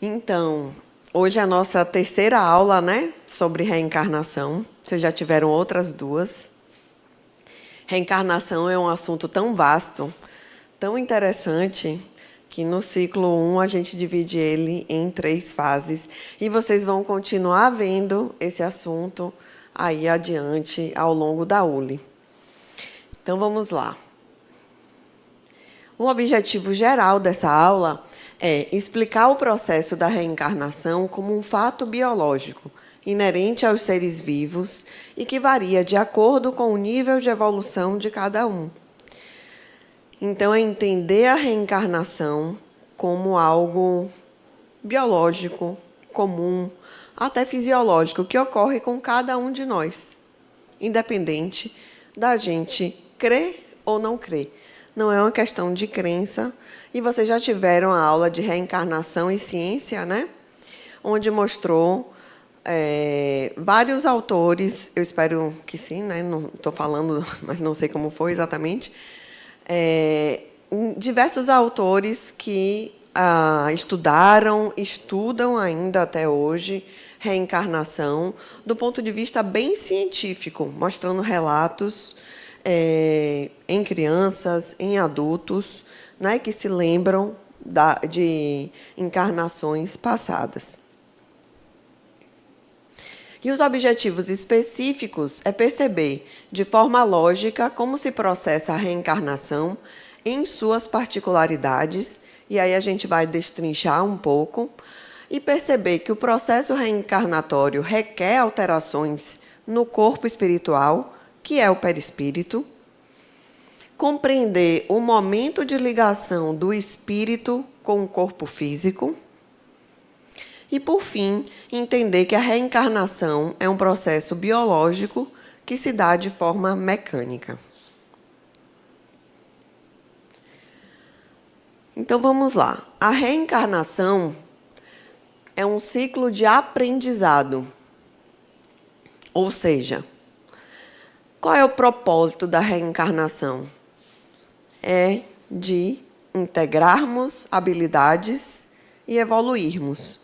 Então, hoje é a nossa terceira aula, né, sobre reencarnação. Vocês já tiveram outras duas. Reencarnação é um assunto tão vasto, tão interessante, que no ciclo 1 a gente divide ele em 3 fases. E vocês vão continuar vendo esse assunto aí adiante, ao longo da ULE. Então, vamos lá. O objetivo geral dessa aula é explicar o processo da reencarnação como um fato biológico, inerente aos seres vivos e que varia de acordo com o nível de evolução de cada um. Então, é entender a reencarnação como algo biológico, comum, até fisiológico, que ocorre com cada um de nós, independente da gente crer ou não crer. Não é uma questão de crença. E vocês já tiveram a aula de reencarnação e ciência, né? Onde mostrou vários autores, eu espero que sim, né? Não estou falando, mas não sei como foi exatamente, diversos autores que estudam ainda até hoje reencarnação do ponto de vista bem científico, mostrando relatos em crianças, em adultos, né, que se lembram de encarnações passadas. E os objetivos específicos é perceber, de forma lógica, como se processa a reencarnação em suas particularidades, e aí a gente vai destrinchar um pouco, e perceber que o processo reencarnatório requer alterações no corpo espiritual, que é o perispírito, compreender o momento de ligação do espírito com o corpo físico e, por fim, entender que a reencarnação é um processo biológico que se dá de forma mecânica. Então, vamos lá. A reencarnação é um ciclo de aprendizado, ou seja, qual é o propósito da reencarnação? É de integrarmos habilidades e evoluirmos.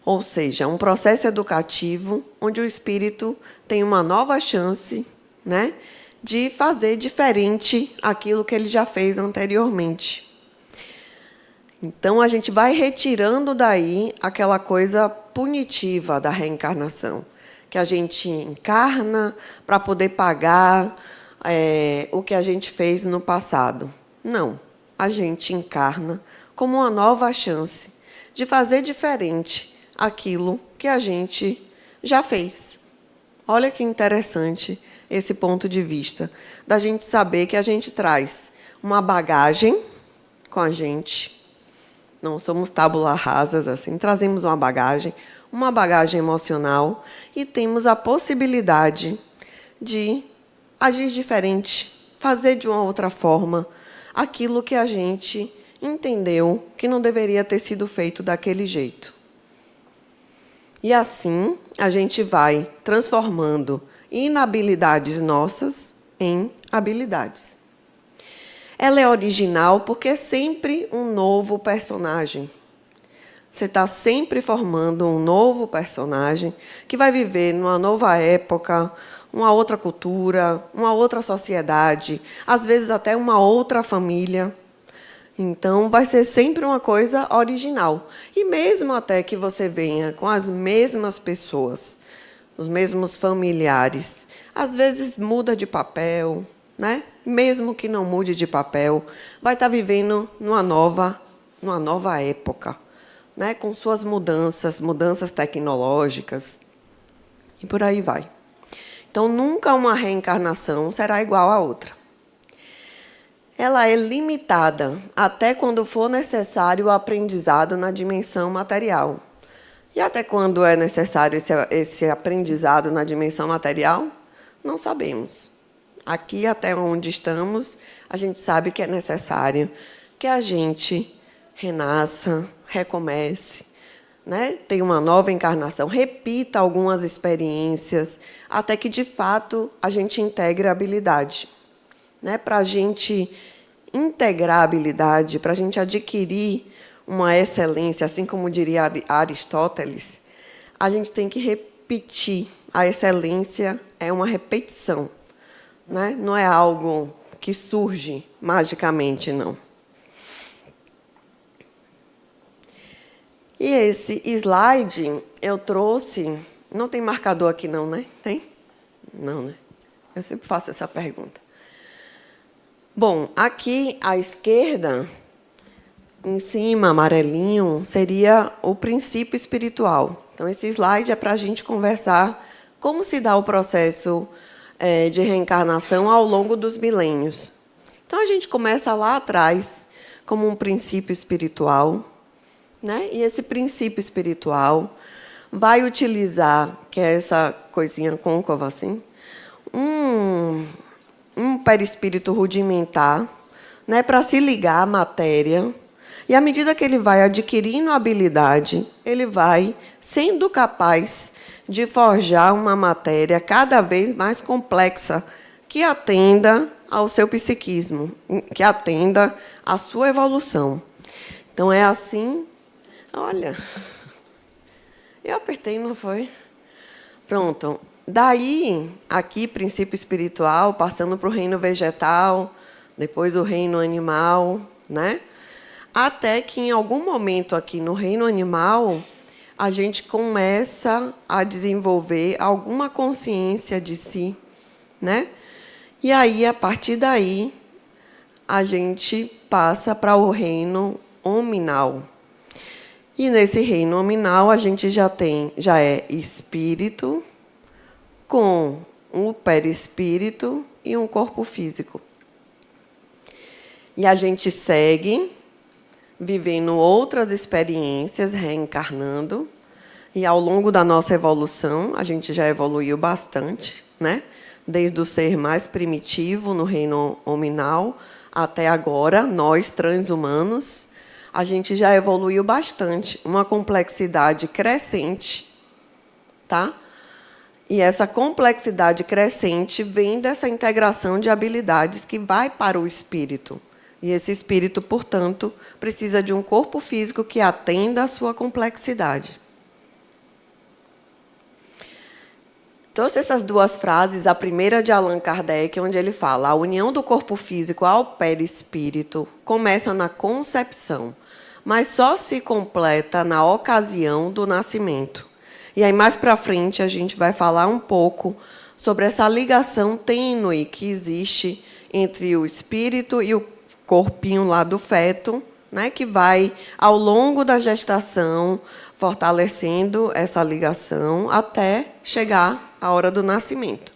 Ou seja, um processo educativo onde o espírito tem uma nova chance, né, de fazer diferente aquilo que ele já fez anteriormente. Então, a gente vai retirando daí aquela coisa punitiva da reencarnação, que a gente encarna para poder pagar o que a gente fez no passado. Não, a gente encarna como uma nova chance de fazer diferente aquilo que a gente já fez. Olha que interessante esse ponto de vista, da gente saber que a gente traz uma bagagem com a gente, não somos tábula rasas assim, trazemos uma bagagem emocional e temos a possibilidade de agir diferente, fazer de uma outra forma aquilo que a gente entendeu que não deveria ter sido feito daquele jeito. E assim a gente vai transformando inabilidades nossas em habilidades. Ela é original porque é sempre um novo personagem. Você está sempre formando um novo personagem que vai viver numa nova época, uma outra cultura, uma outra sociedade, às vezes até uma outra família. Então, vai ser sempre uma coisa original. E mesmo até que você venha com as mesmas pessoas, os mesmos familiares, às vezes muda de papel, né? Mesmo que não mude de papel, vai estar vivendo numa nova época, né? Com suas mudanças tecnológicas, e por aí vai. Então, nunca uma reencarnação será igual à outra. Ela é limitada até quando for necessário o aprendizado na dimensão material. E até quando é necessário esse aprendizado na dimensão material? Não sabemos. Aqui, até onde estamos, a gente sabe que é necessário que a gente renasça, recomece, né? Tenha uma nova encarnação, repita algumas experiências, até que, de fato, a gente integre a habilidade. Né? Para a gente integrar a habilidade, para a gente adquirir uma excelência, assim como diria Aristóteles, a gente tem que repetir. A excelência é uma repetição, né? Não é algo que surge magicamente, não. E esse slide eu trouxe... Não tem marcador aqui, não, né? Tem? Não, né? Eu sempre faço essa pergunta. Bom, aqui à esquerda, em cima, amarelinho, seria o princípio espiritual. Então, esse slide é para a gente conversar como se dá o processo de reencarnação ao longo dos milênios. Então, a gente começa lá atrás, como um princípio espiritual, né? E esse princípio espiritual vai utilizar, que é essa coisinha côncava assim, um perispírito rudimentar, né, para se ligar à matéria. E à medida que ele vai adquirindo habilidade, ele vai sendo capaz de forjar uma matéria cada vez mais complexa, que atenda ao seu psiquismo, que atenda à sua evolução. Então, é assim... Olha... Eu apertei, não foi? Pronto. Daí, aqui, princípio espiritual, passando para o reino vegetal, depois o reino animal, né? Até que, em algum momento aqui no reino animal, a gente começa a desenvolver alguma consciência de si, né? E aí, a partir daí, a gente passa para o reino hominal. E nesse reino nominal a gente já é espírito com um perispírito e um corpo físico. E a gente segue vivendo outras experiências, reencarnando, e ao longo da nossa evolução, a gente já evoluiu bastante, né? Desde o ser mais primitivo no reino hominal até agora, nós transhumanos, a gente já evoluiu bastante, uma complexidade crescente, tá? E essa complexidade crescente vem dessa integração de habilidades que vai para o espírito. E esse espírito, portanto, precisa de um corpo físico que atenda à sua complexidade. Trouxe essas duas frases, a primeira de Allan Kardec, onde ele fala: a união do corpo físico ao perispírito começa na concepção, mas só se completa na ocasião do nascimento. E aí, mais para frente, a gente vai falar um pouco sobre essa ligação tênue que existe entre o espírito e o corpinho lá do feto, né, que vai, ao longo da gestação, fortalecendo essa ligação até chegar à hora do nascimento.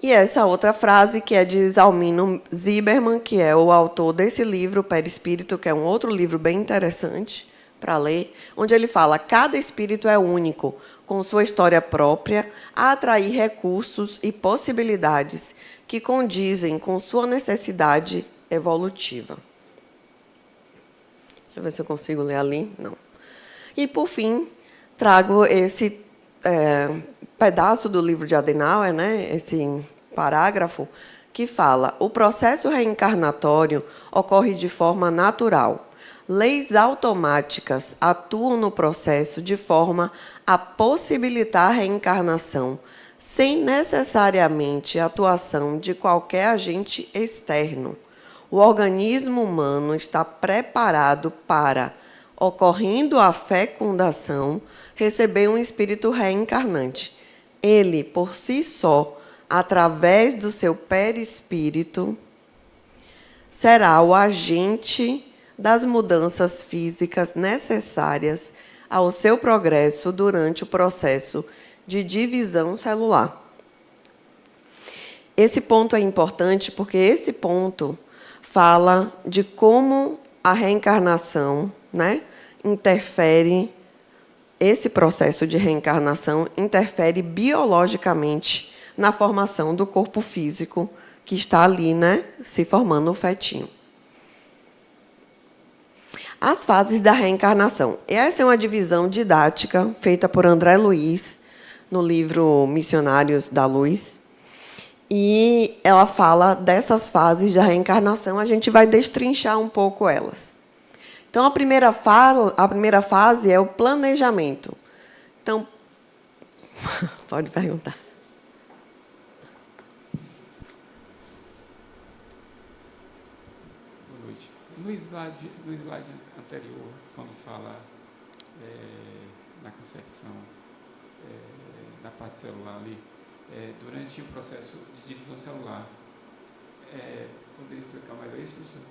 E essa outra frase, que é de Zalmino Zimmermann, que é o autor desse livro, Perispírito, que é um outro livro bem interessante para ler, onde ele fala: cada espírito é único, com sua história própria, a atrair recursos e possibilidades que condizem com sua necessidade evolutiva. Deixa eu ver se eu consigo ler ali. Não. E, por fim, trago esse pedaço do livro de Adenauer, né, esse parágrafo, que fala: o processo reencarnatório ocorre de forma natural. Leis automáticas atuam no processo de forma a possibilitar a reencarnação, sem necessariamente a atuação de qualquer agente externo. O organismo humano está preparado para, ocorrendo a fecundação, receber um espírito reencarnante. Ele, por si só, através do seu perispírito, será o agente das mudanças físicas necessárias ao seu progresso durante o processo de divisão celular. Esse ponto é importante porque esse ponto fala de como a reencarnação, né, interfere, esse processo de reencarnação interfere biologicamente na formação do corpo físico que está ali, né, se formando o fetinho. As fases da reencarnação. Essa é uma divisão didática feita por André Luiz no livro Missionários da Luz. E ela fala dessas fases da reencarnação, a gente vai destrinchar um pouco elas. Então, a primeira fase é o planejamento. Então, pode perguntar. Boa noite. No slide anterior, quando fala na concepção, na parte celular ali, durante o processo de divisão celular, poderia explicar melhor isso, professor?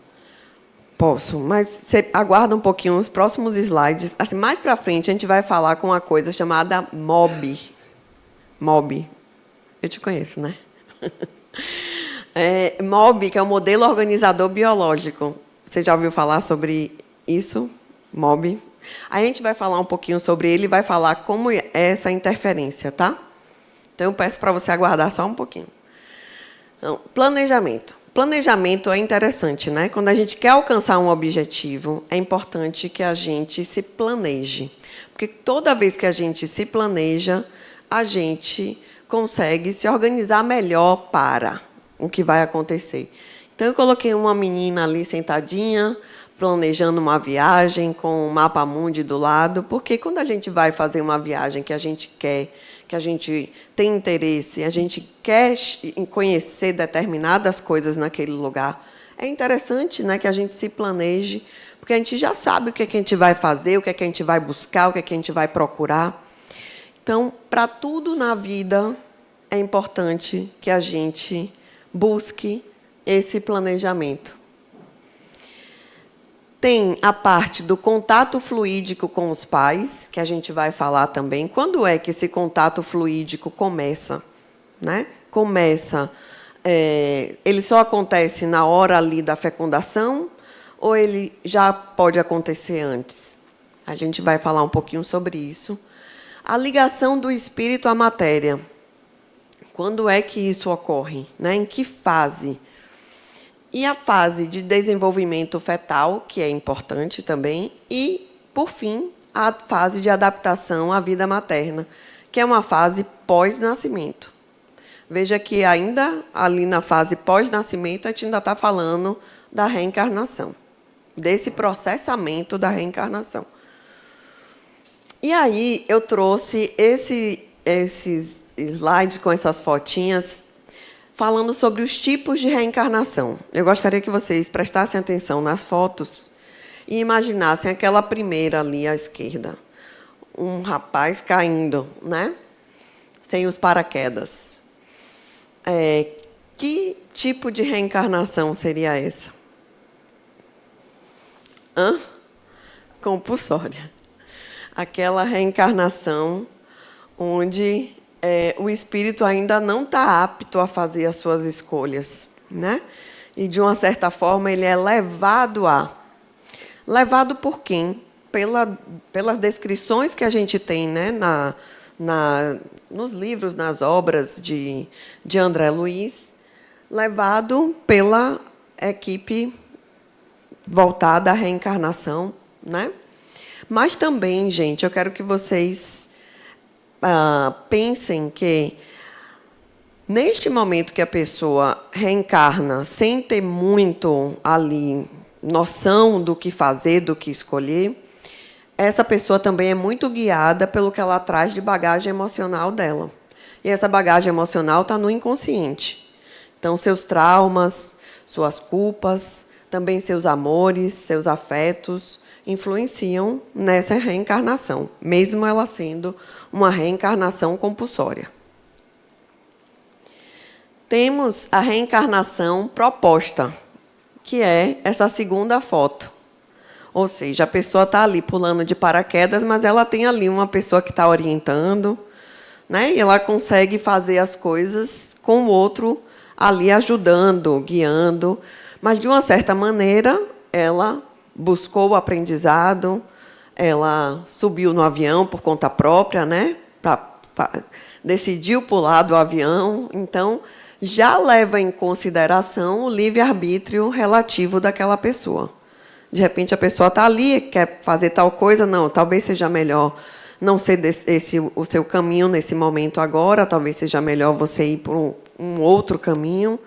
Posso, mas você aguarda um pouquinho os próximos slides. Assim, mais para frente, a gente vai falar com uma coisa chamada MOB. MOB. Eu te conheço, né? MOB, que é o Modelo Organizador Biológico. Você já ouviu falar sobre isso? MOB. Aí a gente vai falar um pouquinho sobre ele e vai falar como é essa interferência, tá? Então, eu peço para você aguardar só um pouquinho. Então, planejamento. Planejamento é interessante, né? Quando a gente quer alcançar um objetivo, é importante que a gente se planeje. Porque toda vez que a gente se planeja, a gente consegue se organizar melhor para o que vai acontecer. Então, eu coloquei uma menina ali sentadinha, planejando uma viagem com um mapa mundi do lado, porque quando a gente vai fazer uma viagem que a gente quer, que a gente tem interesse, a gente quer conhecer determinadas coisas naquele lugar, é interessante, né, que a gente se planeje, porque a gente já sabe o que é que a gente vai fazer, o que é que a gente vai buscar, o que é que a gente vai procurar. Então, para tudo na vida, é importante que a gente busque esse planejamento. Tem a parte do contato fluídico com os pais, que a gente vai falar também. Quando é que esse contato fluídico começa? Né? Ele só acontece na hora ali da fecundação ou ele já pode acontecer antes? A gente vai falar um pouquinho sobre isso. A ligação do espírito à matéria. Quando é que isso ocorre? Né? Em que fase? E a fase de desenvolvimento fetal, que é importante também, e, por fim, a fase de adaptação à vida materna, que é uma fase pós-nascimento. Veja que ainda ali na fase pós-nascimento, a gente ainda está falando da reencarnação, desse processamento da reencarnação. E aí eu trouxe esses slides com essas fotinhas, falando sobre os tipos de reencarnação. Eu gostaria que vocês prestassem atenção nas fotos e imaginassem aquela primeira ali à esquerda. Um rapaz caindo, né? Sem os paraquedas. Que tipo de reencarnação seria essa? Compulsória. Aquela reencarnação onde o espírito ainda não está apto a fazer as suas escolhas, né? E, de uma certa forma, ele é levado a... Levado por quem? Pelas descrições que a gente tem, né? Nos livros, nas obras de André Luiz, levado pela equipe voltada à reencarnação, né? Mas também, gente, eu quero que vocês pensem que, neste momento que a pessoa reencarna sem ter muito ali noção do que fazer, do que escolher, essa pessoa também é muito guiada pelo que ela traz de bagagem emocional dela. E essa bagagem emocional está no inconsciente. Então, seus traumas, suas culpas, também seus amores, seus afetos, influenciam nessa reencarnação, mesmo ela sendo uma reencarnação compulsória. Temos a reencarnação proposta, que é essa segunda foto. Ou seja, a pessoa está ali pulando de paraquedas, mas ela tem ali uma pessoa que está orientando, né? E ela consegue fazer as coisas com o outro ali ajudando, guiando, mas, de uma certa maneira, ela buscou o aprendizado, ela subiu no avião por conta própria, né? Decidiu pular do avião, então já leva em consideração o livre-arbítrio relativo daquela pessoa. De repente, a pessoa está ali, quer fazer tal coisa, não, talvez seja melhor não ser esse o seu caminho nesse momento agora, talvez seja melhor você ir um outro caminho.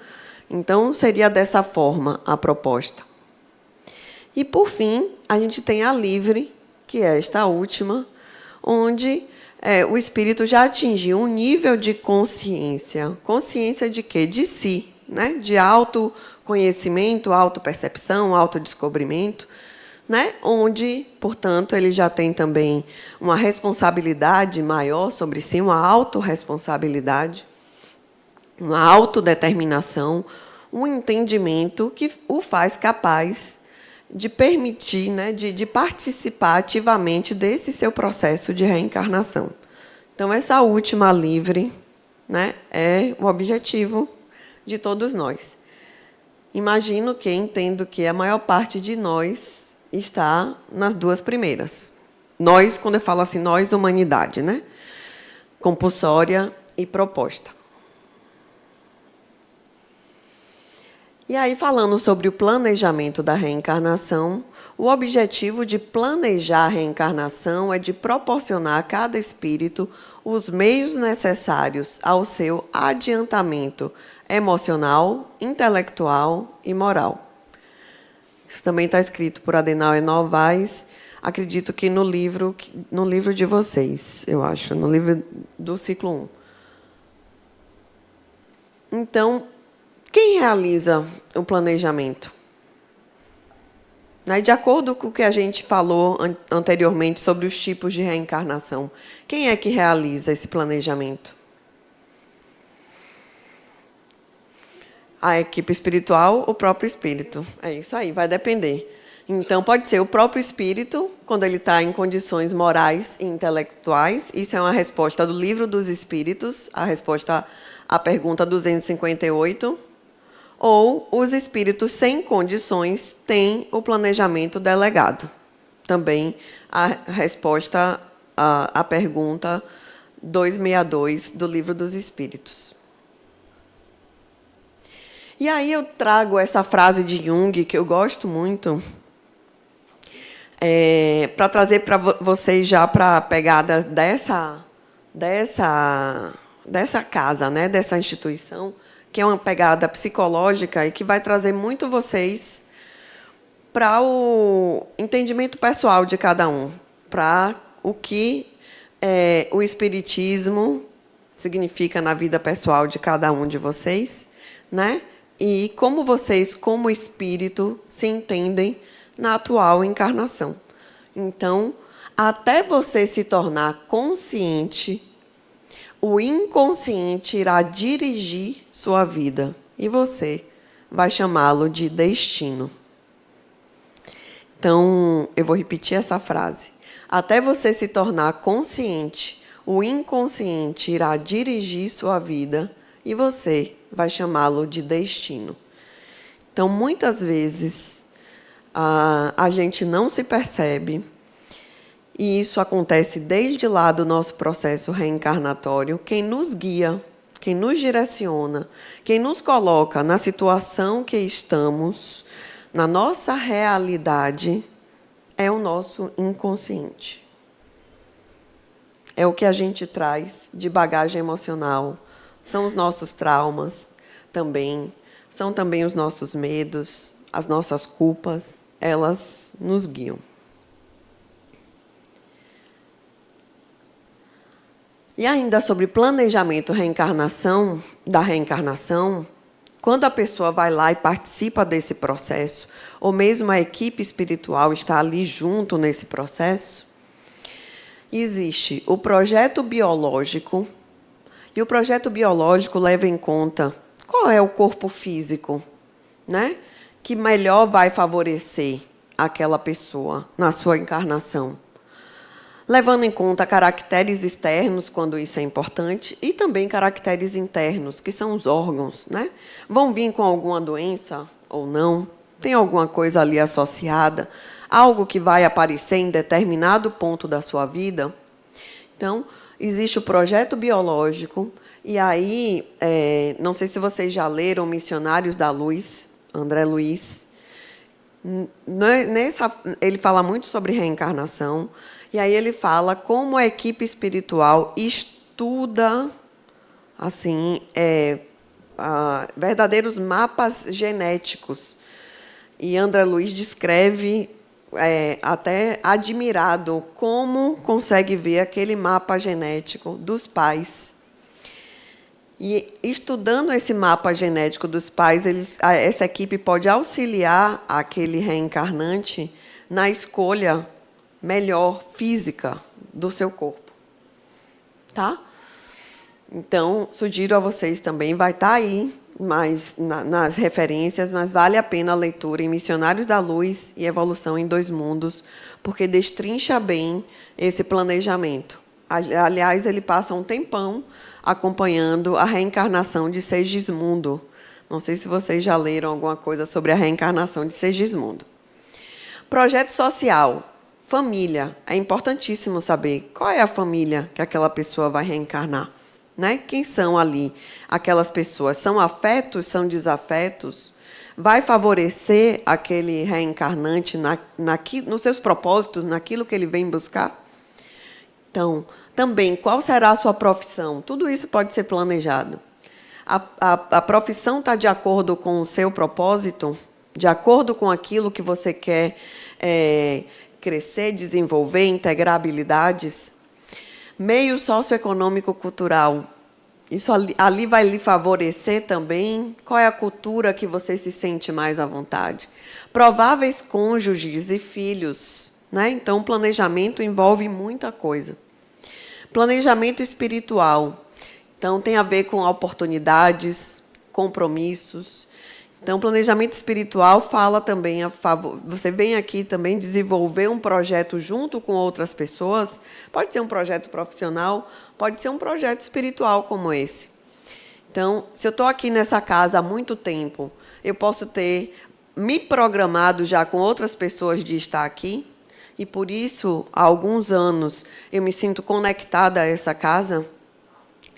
Então, seria dessa forma a proposta. E, por fim, a gente tem a livre, que é esta última, onde o espírito já atingiu um nível de consciência. Consciência de quê? De si, né? De autoconhecimento, autopercepção, autodescobrimento, né? Onde, portanto, ele já tem também uma responsabilidade maior sobre si, uma autorresponsabilidade, uma autodeterminação, um entendimento que o faz capaz de permitir, né, de participar ativamente desse seu processo de reencarnação. Então, essa última livre, né, é o objetivo de todos nós. Imagino que, entendo que a maior parte de nós está nas duas primeiras. Nós, quando eu falo assim, nós, humanidade, né? Compulsória e proposta. E aí, falando sobre o planejamento da reencarnação, o objetivo de planejar a reencarnação é de proporcionar a cada espírito os meios necessários ao seu adiantamento emocional, intelectual e moral. Isso também está escrito por Adenauer Novaes, acredito que no livro de vocês, eu acho, no livro do ciclo 1. Então, quem realiza o planejamento? De acordo com o que a gente falou anteriormente sobre os tipos de reencarnação, quem é que realiza esse planejamento? A equipe espiritual, o próprio espírito. É isso aí, vai depender. Então, pode ser o próprio espírito, quando ele está em condições morais e intelectuais. Isso é uma resposta do Livro dos Espíritos, a resposta à pergunta 258. Ou os espíritos sem condições têm o planejamento delegado. Também a resposta à pergunta 262 do Livro dos Espíritos. E aí eu trago essa frase de Jung, que eu gosto muito, para trazer para vocês já para a pegada dessa casa, né, dessa instituição, que é uma pegada psicológica e que vai trazer muito vocês para o entendimento pessoal de cada um, para o que o espiritismo significa na vida pessoal de cada um de vocês, né? E como vocês, como espírito, se entendem na atual encarnação. Então, até você se tornar consciente, o inconsciente irá dirigir sua vida e você vai chamá-lo de destino. Então, eu vou repetir essa frase. Até você se tornar consciente, o inconsciente irá dirigir sua vida e você vai chamá-lo de destino. Então, muitas vezes, a gente não se percebe. E isso acontece desde lá do nosso processo reencarnatório. Quem nos guia, quem nos direciona, quem nos coloca na situação que estamos, na nossa realidade, é o nosso inconsciente. É o que a gente traz de bagagem emocional. São os nossos traumas também. São também os nossos medos, as nossas culpas. Elas nos guiam. E ainda sobre planejamento da reencarnação, quando a pessoa vai lá e participa desse processo, ou mesmo a equipe espiritual está ali junto nesse processo, existe o projeto biológico, e o projeto biológico leva em conta qual é o corpo físico, né, que melhor vai favorecer aquela pessoa na sua encarnação. Levando em conta caracteres externos, quando isso é importante, e também caracteres internos, que são os órgãos, né? Vão vir com alguma doença ou não? Tem alguma coisa ali associada? Algo que vai aparecer em determinado ponto da sua vida? Então, existe o projeto biológico, e aí, não sei se vocês já leram Missionários da Luz, André Luiz. Ele fala muito sobre reencarnação. E aí ele fala como a equipe espiritual estuda, assim, verdadeiros mapas genéticos. E André Luiz descreve, até admirado, como consegue ver aquele mapa genético dos pais. E, estudando esse mapa genético dos pais, essa equipe pode auxiliar aquele reencarnante na escolha melhor física do seu corpo. Tá? Então, sugiro a vocês também, vai estar aí nas referências, mas vale a pena a leitura em Missionários da Luz e Evolução em Dois Mundos, porque destrincha bem esse planejamento. Aliás, ele passa um tempão acompanhando a reencarnação de Segismundo. Não sei se vocês já leram alguma coisa sobre a reencarnação de Segismundo. Projeto social. Família. É importantíssimo saber qual é a família que aquela pessoa vai reencarnar. Né? Quem são ali aquelas pessoas? São afetos? São desafetos? Vai favorecer aquele reencarnante nos seus propósitos, naquilo que ele vem buscar? Então, também, qual será a sua profissão? Tudo isso pode ser planejado. A profissão está de acordo com o seu propósito? De acordo com aquilo que você quer crescer, desenvolver, integrar habilidades? Meio socioeconômico-cultural. Isso ali vai lhe favorecer também? Qual é a cultura que você se sente mais à vontade? Prováveis cônjuges e filhos. Né? Então, o planejamento envolve muita coisa. Planejamento espiritual. Então, tem a ver com oportunidades, compromissos. Então, planejamento espiritual fala também a favor. Você vem aqui também desenvolver um projeto junto com outras pessoas. Pode ser um projeto profissional, pode ser um projeto espiritual como esse. Então, se eu estou aqui nessa casa há muito tempo, eu posso ter me programado já com outras pessoas de estar aqui, e por isso, há alguns anos, eu me sinto conectada a essa casa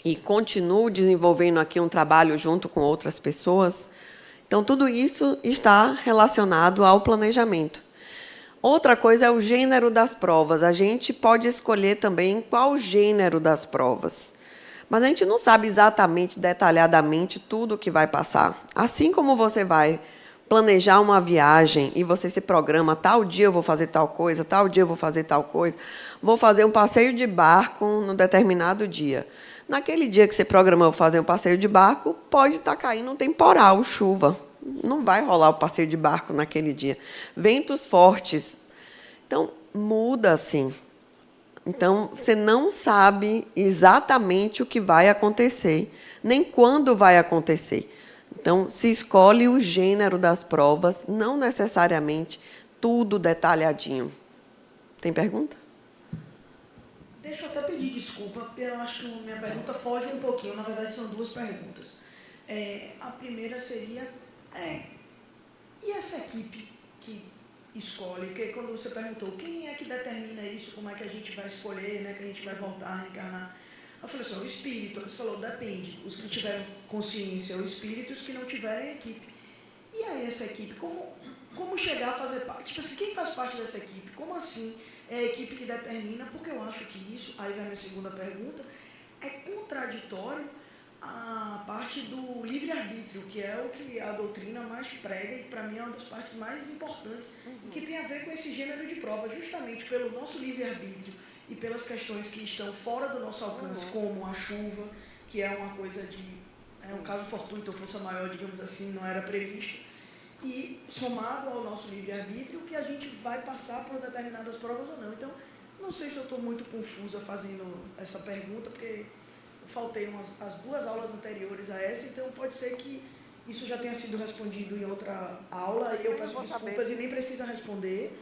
e continuo desenvolvendo aqui um trabalho junto com outras pessoas. Então, tudo isso está relacionado ao planejamento. Outra coisa é o gênero das provas. A gente pode escolher também qual o gênero das provas. Mas a gente não sabe exatamente, detalhadamente, tudo o que vai passar. Assim como você vai planejar uma viagem e você se programa, tal dia eu vou fazer tal coisa, tal dia eu vou fazer tal coisa, vou fazer um passeio de barco num determinado dia. Naquele dia que você programou fazer um passeio de barco, pode estar caindo um temporal, chuva. Não vai rolar o passeio de barco naquele dia. Ventos fortes. Então, muda assim. Então, você não sabe exatamente o que vai acontecer, nem quando vai acontecer. Então, se escolhe o gênero das provas, não necessariamente tudo detalhadinho. Tem pergunta? Deixa eu até pedir desculpa, porque eu acho que minha pergunta foge um pouquinho. Na verdade, são duas perguntas. A primeira seria, e essa equipe que escolhe? Porque quando você perguntou quem é que determina isso, como é que a gente vai escolher, né, que a gente vai voltar a reencarnar, eu falei assim, o espírito. Você falou, depende. Os que tiveram consciência, o espírito, e os que não tiverem, a equipe. E aí, essa equipe, como chegar a fazer parte? Tipo assim, quem faz parte dessa equipe? Como assim? É a equipe que determina, porque eu acho que isso, aí vai a minha segunda pergunta, é contraditório a parte do livre-arbítrio, que é o que a doutrina mais prega, e para mim é uma das partes mais importantes, que tem a ver com esse gênero de prova, justamente pelo nosso livre-arbítrio e pelas questões que estão fora do nosso alcance, como a chuva, que é uma coisa é um caso fortuito, ou força maior, digamos assim, não era previsto, e somado ao nosso livre-arbítrio, que a gente vai passar por determinadas provas ou não. Então, não sei se eu estou muito confusa fazendo essa pergunta, porque eu faltei as duas aulas anteriores a essa, então pode ser que isso já tenha sido respondido em outra aula, e eu peço desculpas e nem precisa responder,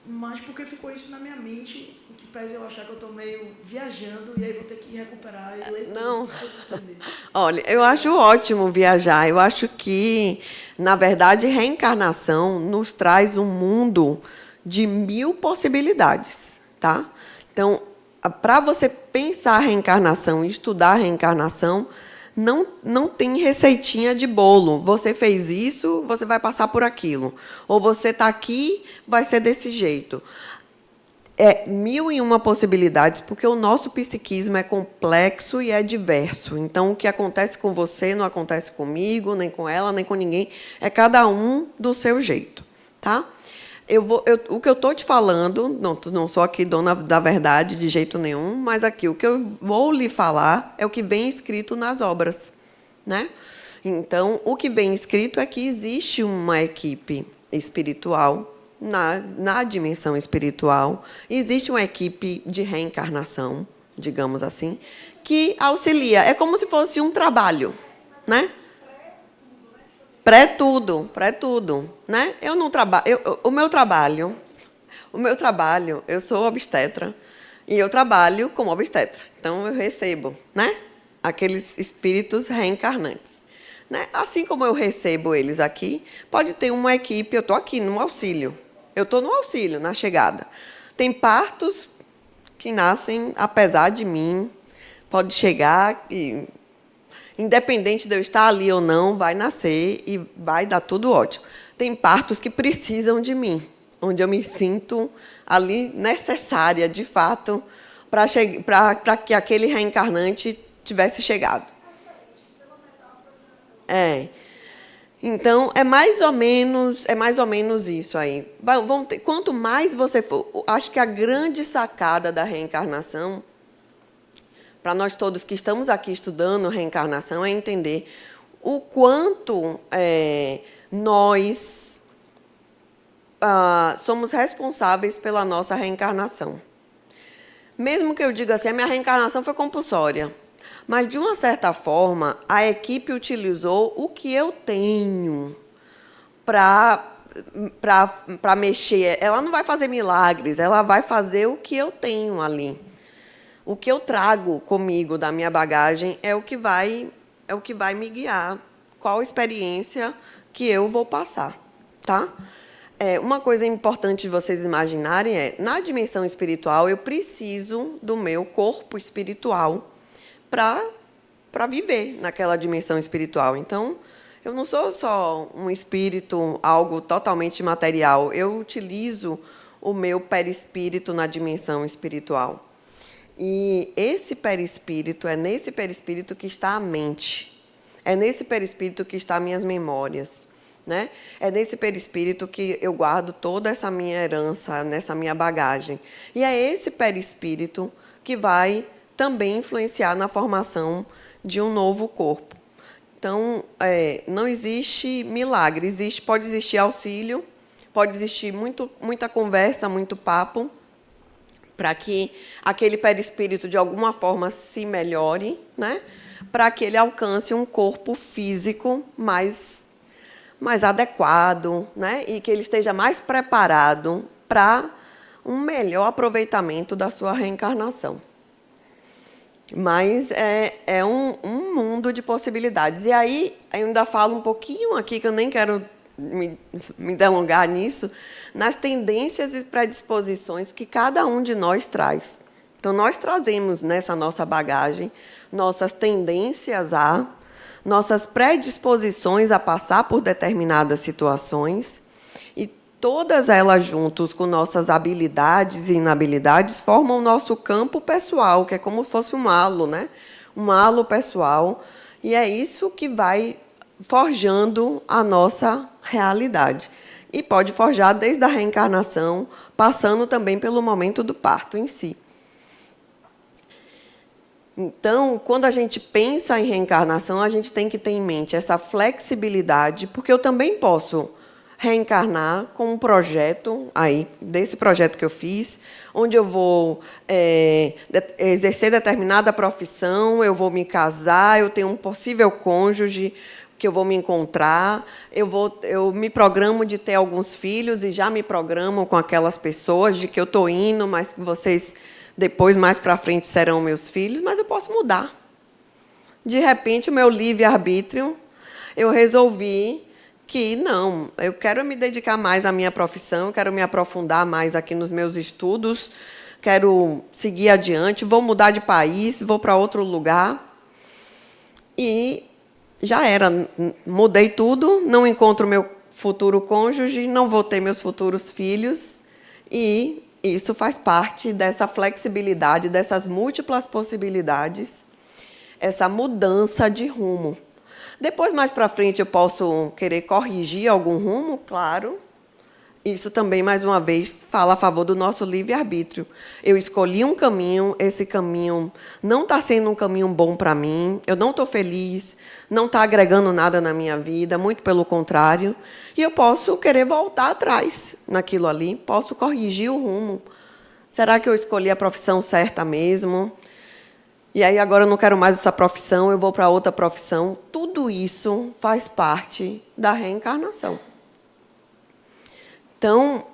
mas porque ficou isso na minha mente, o que pese eu achar que eu estou meio viajando, e aí vou ter que recuperar e ler Não. tudo. Olha, eu acho ótimo viajar. Eu acho que, na verdade, reencarnação nos traz um mundo de 1000 possibilidades, tá? Então, para você pensar a reencarnação e estudar a reencarnação, não tem receitinha de bolo. Você fez isso, você vai passar por aquilo. Ou você está aqui, vai ser desse jeito. é 1001 possibilidades, porque o nosso psiquismo é complexo e é diverso. Então, o que acontece com você não acontece comigo, nem com ela, nem com ninguém. É cada um do seu jeito, tá? O que eu estou te falando, não sou aqui dona da verdade de jeito nenhum, mas aqui o que eu vou lhe falar é o que vem escrito nas obras, né? Então, o que vem escrito é que existe uma equipe espiritual na dimensão espiritual, existe uma equipe de reencarnação, digamos assim, que auxilia. É como se fosse um trabalho, né? Pré-tudo, né? Eu não trabalho. O meu trabalho, eu sou obstetra e eu trabalho como obstetra. Então eu recebo, né? Aqueles espíritos reencarnantes, né? Assim como eu recebo eles aqui, pode ter uma equipe. Eu estou aqui no auxílio. Eu estou no auxílio, na chegada. Tem partos que nascem apesar de mim. Pode chegar e, independente de eu estar ali ou não, vai nascer e vai dar tudo ótimo. Tem partos que precisam de mim, onde eu me sinto ali necessária, de fato, para que aquele reencarnante tivesse chegado. Então, é mais ou menos isso aí. Quanto mais você for... Acho que a grande sacada da reencarnação, para nós todos que estamos aqui estudando reencarnação, é entender o quanto nós somos responsáveis pela nossa reencarnação. Mesmo que eu diga assim, a minha reencarnação foi compulsória. Mas, de uma certa forma, a equipe utilizou o que eu tenho para mexer. Ela não vai fazer milagres, ela vai fazer o que eu tenho ali. O que eu trago comigo da minha bagagem é o que vai me guiar. Qual experiência que eu vou passar, tá? Uma coisa importante de vocês imaginarem é, na dimensão espiritual, eu preciso do meu corpo espiritual para viver naquela dimensão espiritual. Então, eu não sou só um espírito, algo totalmente material. Eu utilizo o meu perispírito na dimensão espiritual. E esse perispírito, é nesse perispírito que está a mente. É nesse perispírito que estão minhas memórias, né? É nesse perispírito que eu guardo toda essa minha herança, nessa minha bagagem. E é esse perispírito que vai também influenciar na formação de um novo corpo. Então, não existe milagre, pode existir auxílio, pode existir muita conversa, muito papo, para que aquele perispírito, de alguma forma, se melhore, né? Para que ele alcance um corpo físico mais adequado, né? E que ele esteja mais preparado para um melhor aproveitamento da sua reencarnação. Mas é um mundo de possibilidades. E aí, eu ainda falo um pouquinho aqui, que eu nem quero me delongar nisso, nas tendências e predisposições que cada um de nós traz. Então, nós trazemos nessa nossa bagagem nossas tendências nossas predisposições a passar por determinadas situações, e todas elas juntos com nossas habilidades e inabilidades formam o nosso campo pessoal, que é como se fosse um halo, né? Um halo pessoal, e é isso que vai forjando a nossa realidade. E pode forjar desde a reencarnação, passando também pelo momento do parto em si. Então, quando a gente pensa em reencarnação, a gente tem que ter em mente essa flexibilidade, porque eu também posso reencarnar com um projeto, desse projeto que eu fiz, onde eu vou exercer determinada profissão, eu vou me casar, eu tenho um possível cônjuge que eu vou me encontrar, eu me programo de ter alguns filhos e já me programo com aquelas pessoas de que eu estou indo, mas que vocês depois, mais para frente, serão meus filhos, mas eu posso mudar. De repente, o meu livre-arbítrio, eu resolvi que não, eu quero me dedicar mais à minha profissão, eu quero me aprofundar mais aqui nos meus estudos, quero seguir adiante, vou mudar de país, vou para outro lugar. E já era, mudei tudo, não encontro meu futuro cônjuge, não vou ter meus futuros filhos, e isso faz parte dessa flexibilidade, dessas múltiplas possibilidades, essa mudança de rumo. Depois, mais para frente, eu posso querer corrigir algum rumo, claro. Isso também, mais uma vez, fala a favor do nosso livre-arbítrio. Eu escolhi um caminho, esse caminho não está sendo um caminho bom para mim, eu não estou feliz, não está agregando nada na minha vida, muito pelo contrário, e eu posso querer voltar atrás naquilo ali, posso corrigir o rumo. Será que eu escolhi a profissão certa mesmo? E aí agora eu não quero mais essa profissão, eu vou para outra profissão. Tudo isso faz parte da reencarnação. Então,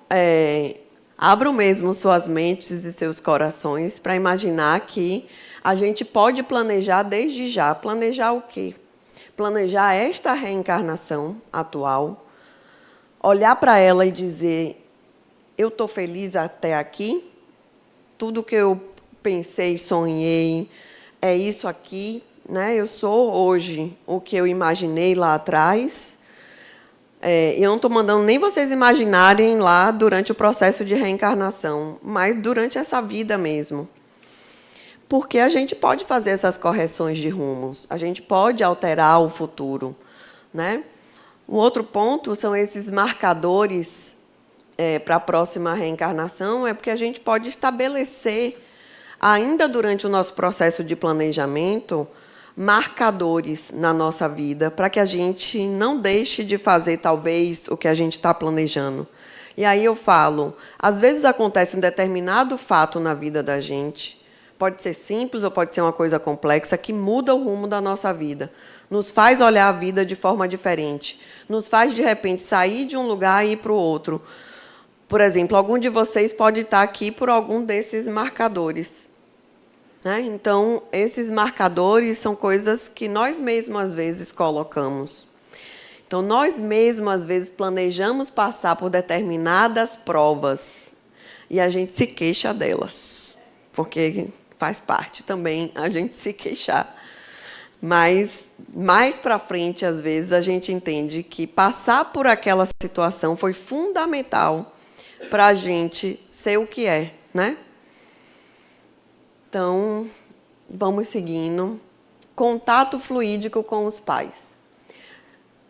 abram mesmo suas mentes e seus corações para imaginar que a gente pode planejar desde já. Planejar o quê? Planejar esta reencarnação atual, olhar para ela e dizer, eu estou feliz até aqui, tudo que eu pensei, sonhei, é isso aqui, né? Eu sou hoje o que eu imaginei lá atrás. Eu não estou mandando nem vocês imaginarem lá durante o processo de reencarnação, mas durante essa vida mesmo. Porque a gente pode fazer essas correções de rumos, a gente pode alterar o futuro, né? Um outro ponto são esses marcadores para a próxima reencarnação, é porque a gente pode estabelecer, ainda durante o nosso processo de planejamento, marcadores na nossa vida, para que a gente não deixe de fazer, talvez, o que a gente está planejando. E aí eu falo, às vezes acontece um determinado fato na vida da gente, pode ser simples ou pode ser uma coisa complexa, que muda o rumo da nossa vida, nos faz olhar a vida de forma diferente, nos faz, de repente, sair de um lugar e ir para o outro. Por exemplo, algum de vocês pode estar aqui por algum desses marcadores. Então, esses marcadores são coisas que nós mesmos, às vezes, colocamos. Então, nós mesmos, às vezes, planejamos passar por determinadas provas e a gente se queixa delas, porque faz parte também a gente se queixar. Mas, mais para frente, às vezes, a gente entende que passar por aquela situação foi fundamental para a gente ser o que é, né? Então, vamos seguindo. Contato fluídico com os pais.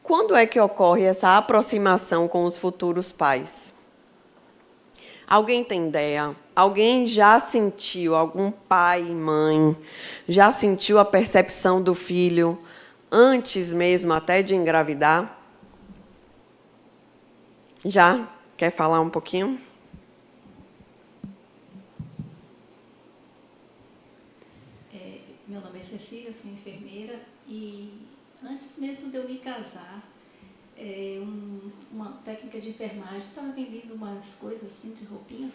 Quando é que ocorre essa aproximação com os futuros pais? Alguém tem ideia? Alguém já sentiu, algum pai e mãe, já sentiu a percepção do filho antes mesmo até de engravidar? Já? Quer falar um pouquinho? Meu nome é Cecília, eu sou enfermeira e antes mesmo de eu me casar, uma técnica de enfermagem estava vendendo umas coisas assim de roupinhas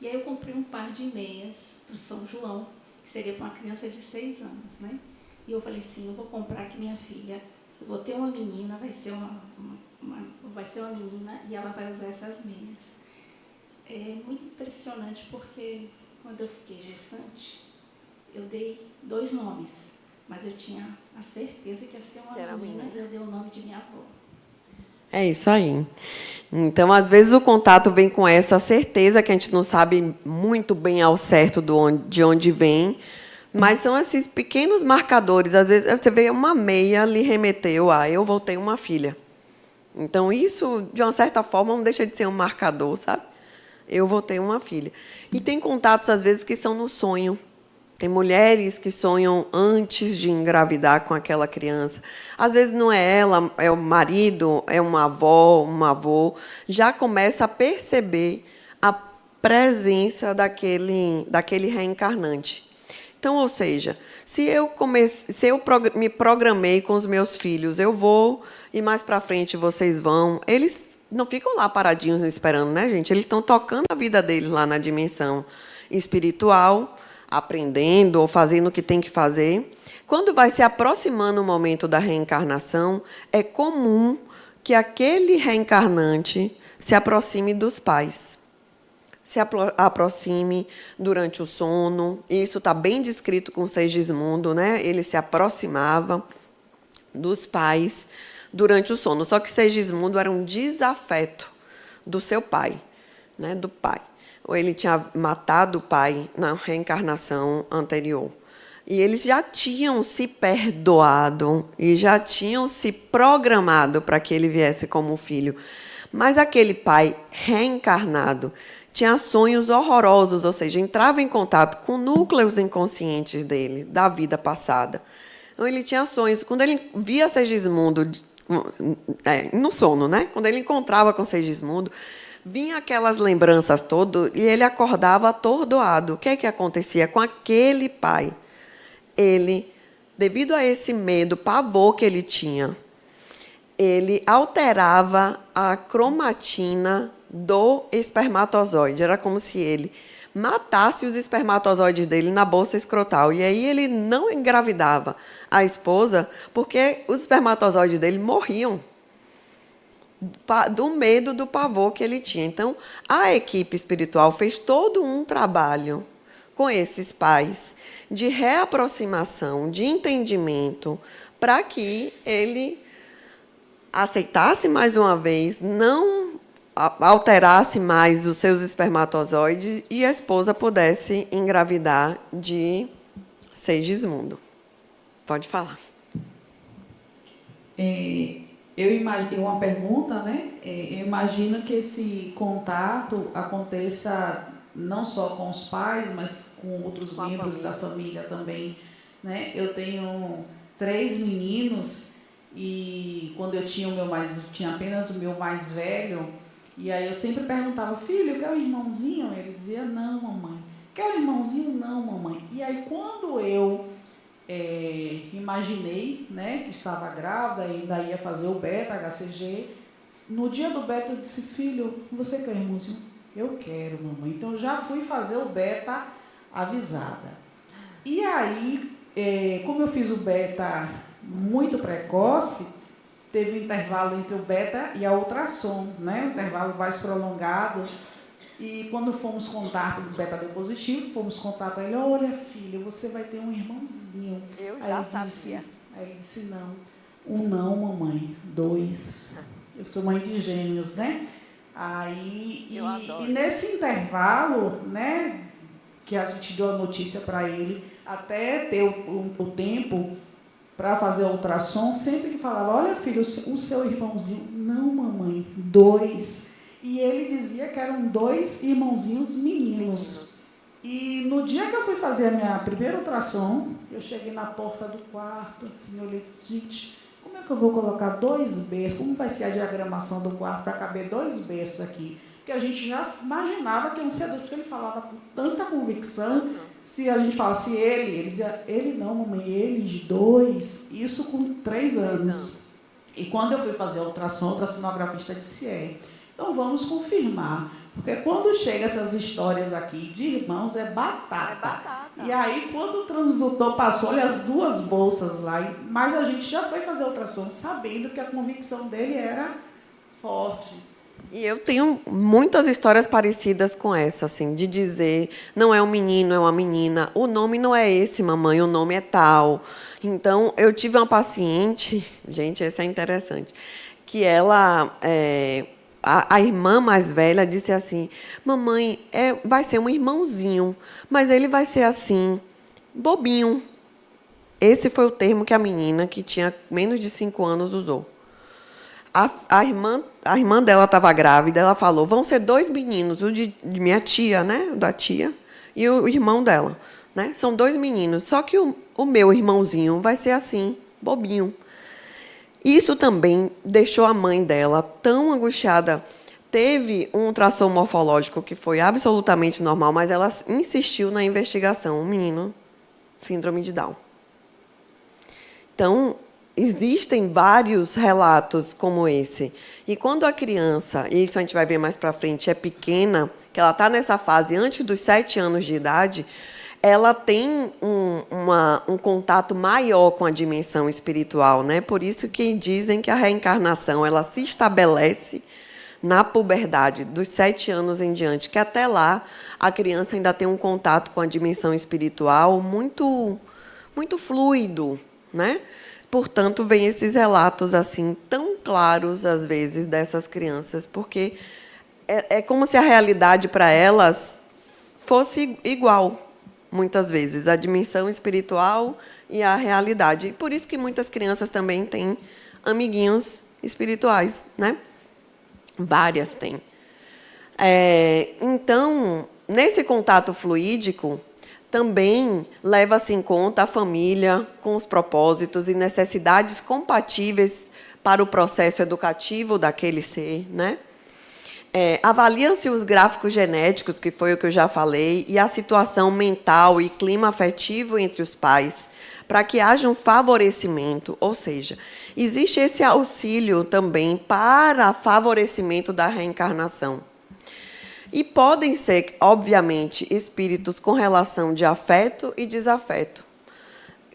e aí eu comprei um par de meias para o São João, que seria para uma criança de 6 anos, né? E eu falei assim, eu vou comprar aqui minha filha, eu vou ter uma menina, vai ser uma menina e ela vai usar essas meias. É muito impressionante porque quando eu fiquei gestante, eu dei 2 nomes, mas eu tinha a certeza que ia ser uma menina e eu dei o nome de minha avó. É isso aí. Então, às vezes, o contato vem com essa certeza que a gente não sabe muito bem ao certo de onde vem, mas são esses pequenos marcadores. Às vezes, você vê uma meia lhe remeteu a eu vou ter uma filha. Então, isso, de uma certa forma, não deixa de ser um marcador, sabe? Eu vou ter uma filha. E tem contatos, às vezes, que são no sonho. Tem mulheres que sonham antes de engravidar com aquela criança. Às vezes não é ela, é o marido, é uma avó, um avô. Já começa a perceber a presença daquele reencarnante. Então, ou seja, se eu me programei com os meus filhos, eu vou, e mais para frente vocês vão, eles não ficam lá paradinhos esperando, né, gente? Eles estão tocando a vida deles lá na dimensão espiritual, aprendendo ou fazendo o que tem que fazer. Quando vai se aproximando o momento da reencarnação, é comum que aquele reencarnante se aproxime dos pais, se aproxime durante o sono. Isso está bem descrito com Segismundo, né? Ele se aproximava dos pais durante o sono. Só que Segismundo era um desafeto do seu pai, né? Do pai. ou ele tinha matado o pai na reencarnação anterior. E eles já tinham se perdoado e já tinham se programado para que ele viesse como filho. Mas aquele pai reencarnado tinha sonhos horrorosos, ou seja, entrava em contato com núcleos inconscientes dele, da vida passada. Então, ele tinha sonhos. Quando ele via Segismundo, no sono, né? Quando ele encontrava com Segismundo, vinha aquelas lembranças todas e ele acordava atordoado. O que é que acontecia com aquele pai? Ele, devido a esse medo, pavor que ele tinha, ele alterava a cromatina do espermatozoide. Era como se ele matasse os espermatozoides dele na bolsa escrotal. E aí ele não engravidava a esposa porque os espermatozoides dele morriam do medo, do pavor que ele tinha. Então, a equipe espiritual fez todo um trabalho com esses pais de reaproximação, de entendimento, para que ele aceitasse mais uma vez, não alterasse mais os seus espermatozoides e a esposa pudesse engravidar de Segismundo. Pode falar. Eu imagino uma pergunta, né? Eu imagino que esse contato aconteça não só com os pais, mas com outros membros da família também, né? Eu tenho 3 meninos e quando eu tinha tinha apenas o meu mais velho, e aí eu sempre perguntava: filho, quer um irmãozinho? Ele dizia: não, mamãe. Quer um irmãozinho? Não, mamãe. E aí quando eu imaginei, né, que estava grávida e ainda ia fazer o beta, HCG, no dia do beta eu disse: filho, você quer irmãozinho? Eu quero, mamãe. Então, eu já fui fazer o beta avisada. E aí, como eu fiz o beta muito precoce, teve um intervalo entre o beta e a ultrassom, né? Um intervalo mais prolongado. E quando fomos contar, o beta deu positivo, fomos contar para ele: olha, filha, você vai ter um irmãozinho. Eu já sabia. Aí ele disse: não. Um não, mamãe. 2. Eu sou mãe de gêmeos, né? Aí, e nesse intervalo, né, que a gente deu a notícia para ele, até ter o tempo para fazer a ultrassom, sempre que falava: olha, filho, o seu irmãozinho. Não, mamãe, 2. E ele dizia que eram 2 irmãozinhos meninos. E no dia que eu fui fazer a minha primeira ultrassom, eu cheguei na porta do quarto, assim, olhei e disse: gente, como é que eu vou colocar 2 berços? Como vai ser a diagramação do quarto para caber 2 berços aqui? Porque a gente já imaginava que iam ser 2, porque ele falava com tanta convicção. Se a gente falasse ele dizia: ele não, mamãe, eles 2. Isso com 3 anos. E quando eu fui fazer a ultrassom, o ultrassonografista disse: então vamos confirmar. Porque quando chega essas histórias aqui de irmãos, é batata. É batata. E aí, quando o transdutor passou, olha, as 2 bolsas lá, mas a gente já foi fazer a ultrassom sabendo que a convicção dele era forte. E eu tenho muitas histórias parecidas com essa, assim, de dizer: não é um menino, é uma menina. O nome não é esse, mamãe, o nome é tal. Então, eu tive uma paciente, gente, esse é interessante, que ela... A irmã mais velha disse assim: mamãe, vai ser um irmãozinho, mas ele vai ser assim, bobinho. Esse foi o termo que a menina, que tinha menos de 5 anos, usou. A irmã dela estava grávida, ela falou: vão ser 2 meninos, o de minha tia, né, da tia, e o irmão dela. Né? São 2 meninos, só que o meu irmãozinho vai ser assim, bobinho. Isso também deixou a mãe dela tão angustiada. Teve um ultrassom morfológico que foi absolutamente normal, mas ela insistiu na investigação. Um menino, síndrome de Down. Então, existem vários relatos como esse. E quando a criança, e isso a gente vai ver mais para frente, é pequena, que ela está nessa fase antes dos 7 anos de idade, ela tem um contato maior com a dimensão espiritual, né? Por isso que dizem que a reencarnação ela se estabelece na puberdade, dos 7 anos em diante, que até lá a criança ainda tem um contato com a dimensão espiritual muito, muito fluido, né? Portanto, vem esses relatos assim tão claros às vezes dessas crianças, porque é como se a realidade para elas fosse igual, muitas vezes, a dimensão espiritual e a realidade. E por isso que muitas crianças também têm amiguinhos espirituais, né? Várias têm. Então, nesse contato fluídico, também leva-se em conta a família com os propósitos e necessidades compatíveis para o processo educativo daquele ser, né? Avaliam-se os gráficos genéticos, que foi o que eu já falei, e a situação mental e clima afetivo entre os pais, para que haja um favorecimento, ou seja, existe esse auxílio também para favorecimento da reencarnação. E podem ser, obviamente, espíritos com relação de afeto e desafeto.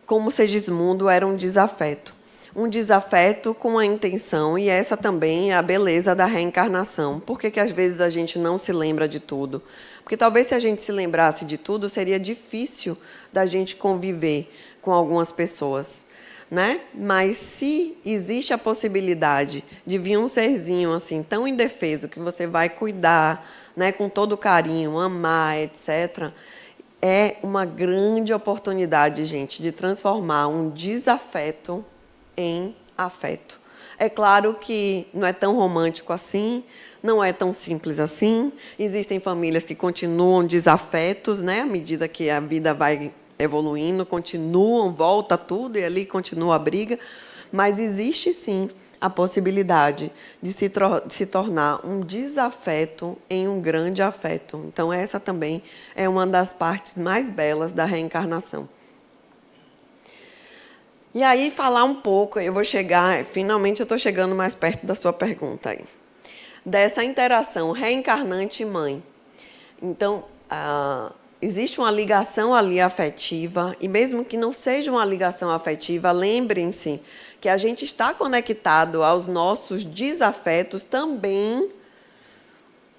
Como Segismundo era um desafeto. Um desafeto com a intenção, e essa também é a beleza da reencarnação. Por que às vezes a gente não se lembra de tudo? Porque talvez se a gente se lembrasse de tudo, seria difícil da gente conviver com algumas pessoas, né? Mas se existe a possibilidade de vir um serzinho assim tão indefeso que você vai cuidar, né, com todo carinho, amar, etc., é uma grande oportunidade, gente, de transformar um desafeto em afeto. É claro que não é tão romântico assim, não é tão simples assim. Existem famílias que continuam desafetos, né, à medida que a vida vai evoluindo, continuam, volta tudo e ali continua a briga. Mas existe, sim, a possibilidade de se tornar um desafeto em um grande afeto. Então, essa também é uma das partes mais belas da reencarnação. E aí, falar um pouco, eu vou chegar, finalmente eu estou chegando mais perto da sua pergunta aí, dessa interação reencarnante-mãe. Então, existe uma ligação ali afetiva, e mesmo que não seja uma ligação afetiva, lembrem-se que a gente está conectado aos nossos desafetos também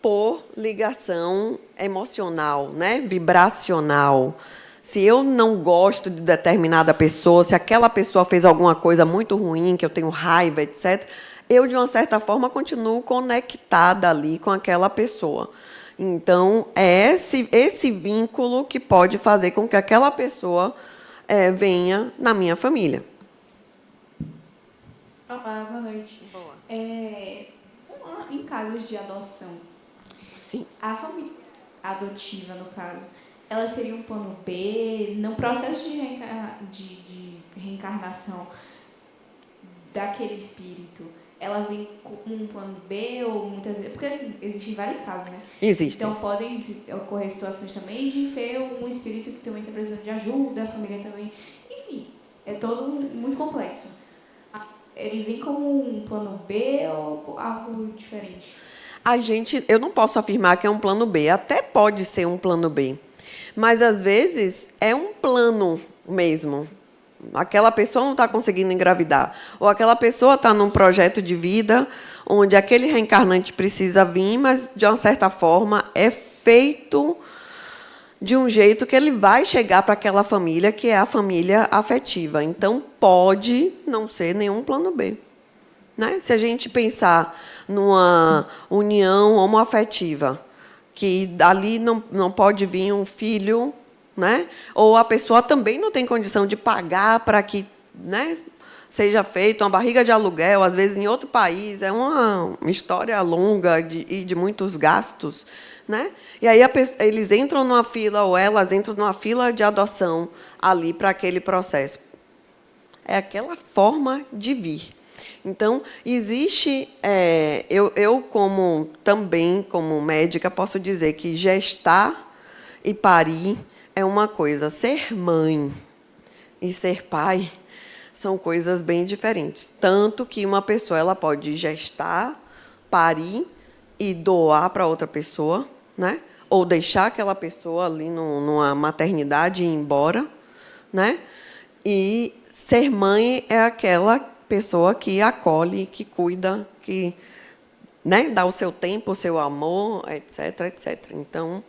por ligação emocional, né? Vibracional. Se eu não gosto de determinada pessoa, se aquela pessoa fez alguma coisa muito ruim, que eu tenho raiva, etc., eu, de uma certa forma, continuo conectada ali com aquela pessoa. Então, é esse vínculo que pode fazer com que aquela pessoa venha na minha família. Olá, boa noite. Boa. Em casos de adoção, Sim. a família adotiva, no caso, ela seria um plano B, no processo de reencarnação daquele espírito, ela vem com um plano B ou muitas vezes... Porque, assim, existem vários casos, né? Existem. Então, podem ocorrer situações também de ser um espírito que também está precisando de ajuda, a família também... Enfim, é todo muito complexo. Ele vem como um plano B ou algo diferente? Eu não posso afirmar que é um plano B. Até pode ser um plano B. Mas, às vezes, é um plano mesmo. Aquela pessoa não está conseguindo engravidar. Ou aquela pessoa está num projeto de vida onde aquele reencarnante precisa vir, mas, de uma certa forma, é feito de um jeito que ele vai chegar para aquela família, que é a família afetiva. Então, pode não ser nenhum plano B. Né? Se a gente pensar numa união homoafetiva, que dali não pode vir um filho, né? Ou a pessoa também não tem condição de pagar para que, né, seja feita uma barriga de aluguel, às vezes em outro país, é uma história longa e de muitos gastos. Né? E aí eles entram numa fila, ou elas entram numa fila de adoção ali para aquele processo. É aquela forma de vir. Então, existe... eu também, como médica, posso dizer que gestar e parir é uma coisa. Ser mãe e ser pai são coisas bem diferentes. Tanto que uma pessoa ela pode gestar, parir e doar para outra pessoa, né? Ou deixar aquela pessoa ali numa maternidade e ir embora, né? E ser mãe é aquela pessoa que acolhe, que cuida, que, né, dá o seu tempo, o seu amor, etc, etc. Então,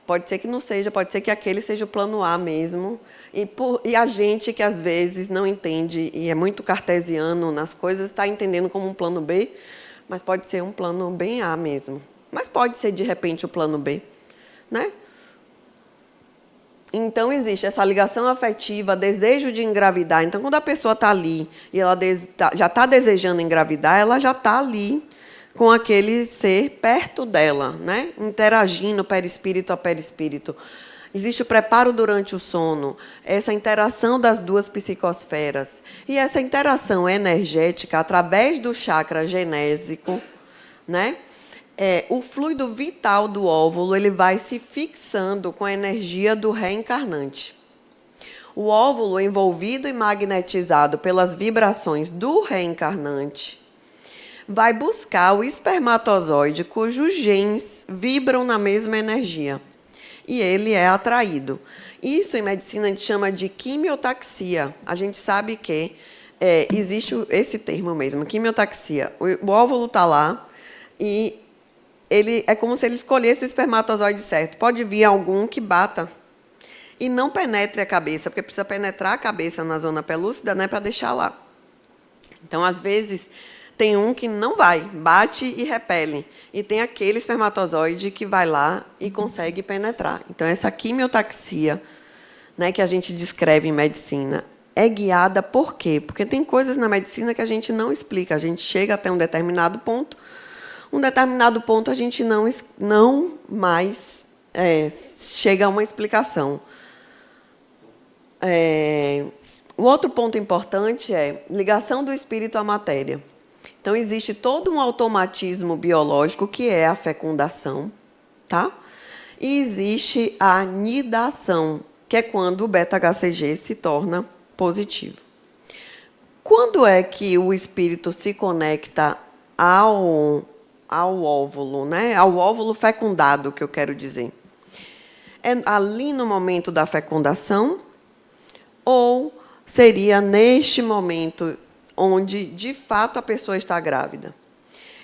pode ser que não seja, pode ser que aquele seja o plano A mesmo. E a gente que, às vezes, não entende e é muito cartesiano nas coisas, está entendendo como um plano B, mas pode ser um plano bem A mesmo. mas pode ser, de repente, o plano B, né? Então, existe essa ligação afetiva, desejo de engravidar. Então, quando a pessoa está ali e ela já está desejando engravidar, ela já está ali com aquele ser perto dela, né? Interagindo perispírito a perispírito. Existe o preparo durante o sono, essa interação das duas psicosferas. E essa interação energética, através do chakra genésico, né? O fluido vital do óvulo ele vai se fixando com a energia do reencarnante. O óvulo, envolvido e magnetizado pelas vibrações do reencarnante, vai buscar o espermatozoide cujos genes vibram na mesma energia. E ele é atraído. Isso, em medicina, a gente chama de quimiotaxia. A gente sabe que existe esse termo mesmo, quimiotaxia. O óvulo está lá e ele é como se ele escolhesse o espermatozoide certo. Pode vir algum que bata e não penetre a cabeça, porque precisa penetrar a cabeça na zona pelúcida, né, para deixar lá. Então, às vezes, tem um que não vai, bate e repele. E tem aquele espermatozoide que vai lá e consegue penetrar. Então, essa quimiotaxia, né, que a gente descreve em medicina, é guiada por quê? Porque tem coisas na medicina que a gente não explica. A gente chega até um determinado ponto a gente não mais chega a uma explicação. O outro ponto importante é ligação do espírito à matéria. Então, existe todo um automatismo biológico, que é a fecundação, tá? E existe a nidação, que é quando o beta-HCG se torna positivo. Quando é que o espírito se conecta ao óvulo, né? Ao óvulo fecundado, que eu quero dizer? É ali no momento da fecundação ou seria neste momento onde, de fato, a pessoa está grávida?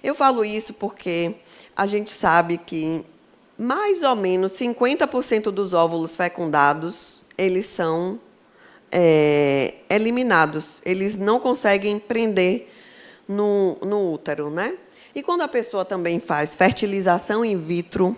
Eu falo isso porque a gente sabe que mais ou menos 50% dos óvulos fecundados, eles são eliminados. Eles não conseguem prender no útero, né? E quando a pessoa também faz fertilização in vitro,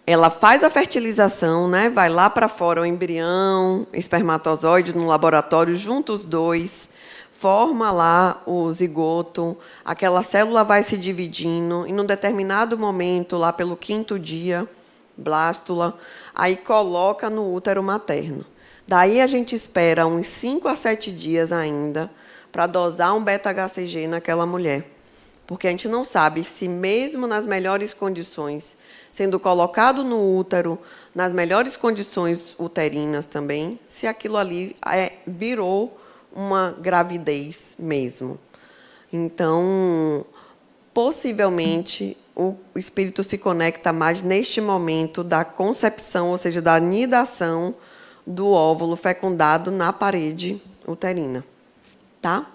ela faz a fertilização, né? Vai lá para fora o embrião, espermatozoide no laboratório, junta os dois, forma lá o zigoto, aquela célula vai se dividindo, e num determinado momento, lá pelo 5º dia, blástula, aí coloca no útero materno. Daí a gente espera uns 5 a 7 dias ainda para dosar um beta-HCG naquela mulher. Porque a gente não sabe se, mesmo nas melhores condições, sendo colocado no útero, nas melhores condições uterinas também, se aquilo ali virou uma gravidez mesmo. Então, possivelmente, o espírito se conecta mais neste momento da concepção, ou seja, da nidação do óvulo fecundado na parede uterina. Tá?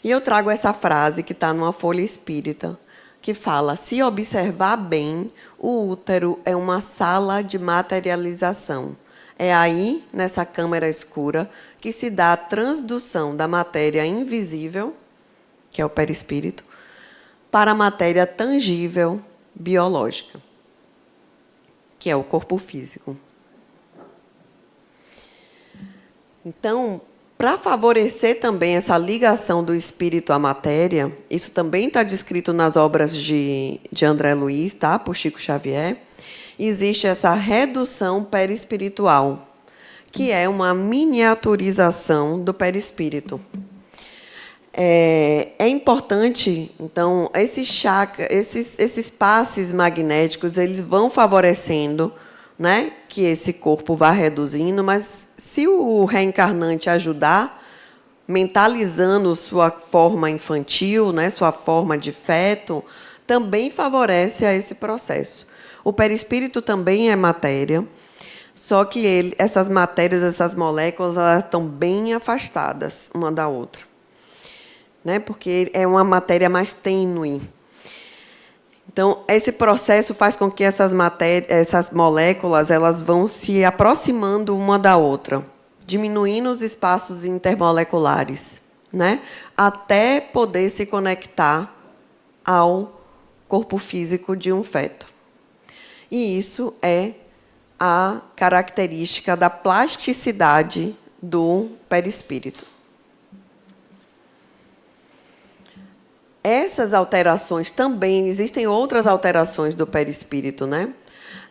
E eu trago essa frase que está numa folha espírita, que fala: se observar bem, o útero é uma sala de materialização. É aí, nessa câmara escura, que se dá a transdução da matéria invisível, que é o perispírito, para a matéria tangível, biológica, que é o corpo físico. Então, para favorecer também essa ligação do espírito à matéria, isso também está descrito nas obras de André Luiz, tá? Por Chico Xavier, existe essa redução perispiritual, que é uma miniaturização do perispírito. É importante, então, esses passes magnéticos, eles vão favorecendo, né, que esse corpo vá reduzindo, mas se o reencarnante ajudar, mentalizando sua forma infantil, né, sua forma de feto, também favorece a esse processo. O perispírito também é matéria, só que essas matérias, essas moléculas, elas estão bem afastadas uma da outra, né, porque é uma matéria mais tênue. Então, esse processo faz com que essas moléculas elas vão se aproximando uma da outra, diminuindo os espaços intermoleculares, né, até poder se conectar ao corpo físico de um feto. E isso é a característica da plasticidade do perispírito. Essas alterações também, existem outras alterações do perispírito, né?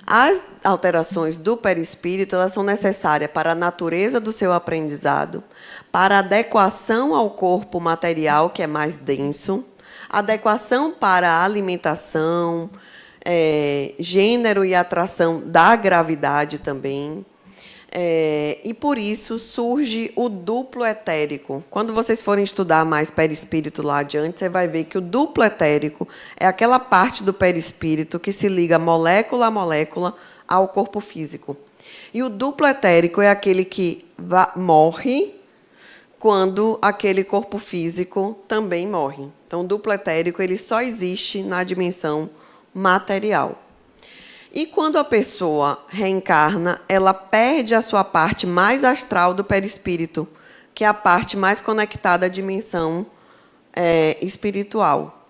As alterações do perispírito, elas são necessárias para a natureza do seu aprendizado, para a adequação ao corpo material, que é mais denso, adequação para a alimentação, gênero e atração da gravidade também. E, por isso, surge o duplo etérico. Quando vocês forem estudar mais perispírito lá adiante, você vai ver que o duplo etérico é aquela parte do perispírito que se liga molécula a molécula ao corpo físico. E o duplo etérico é aquele que morre quando aquele corpo físico também morre. Então, o duplo etérico ele só existe na dimensão material. E quando a pessoa reencarna, ela perde a sua parte mais astral do perispírito, que é a parte mais conectada à dimensão espiritual.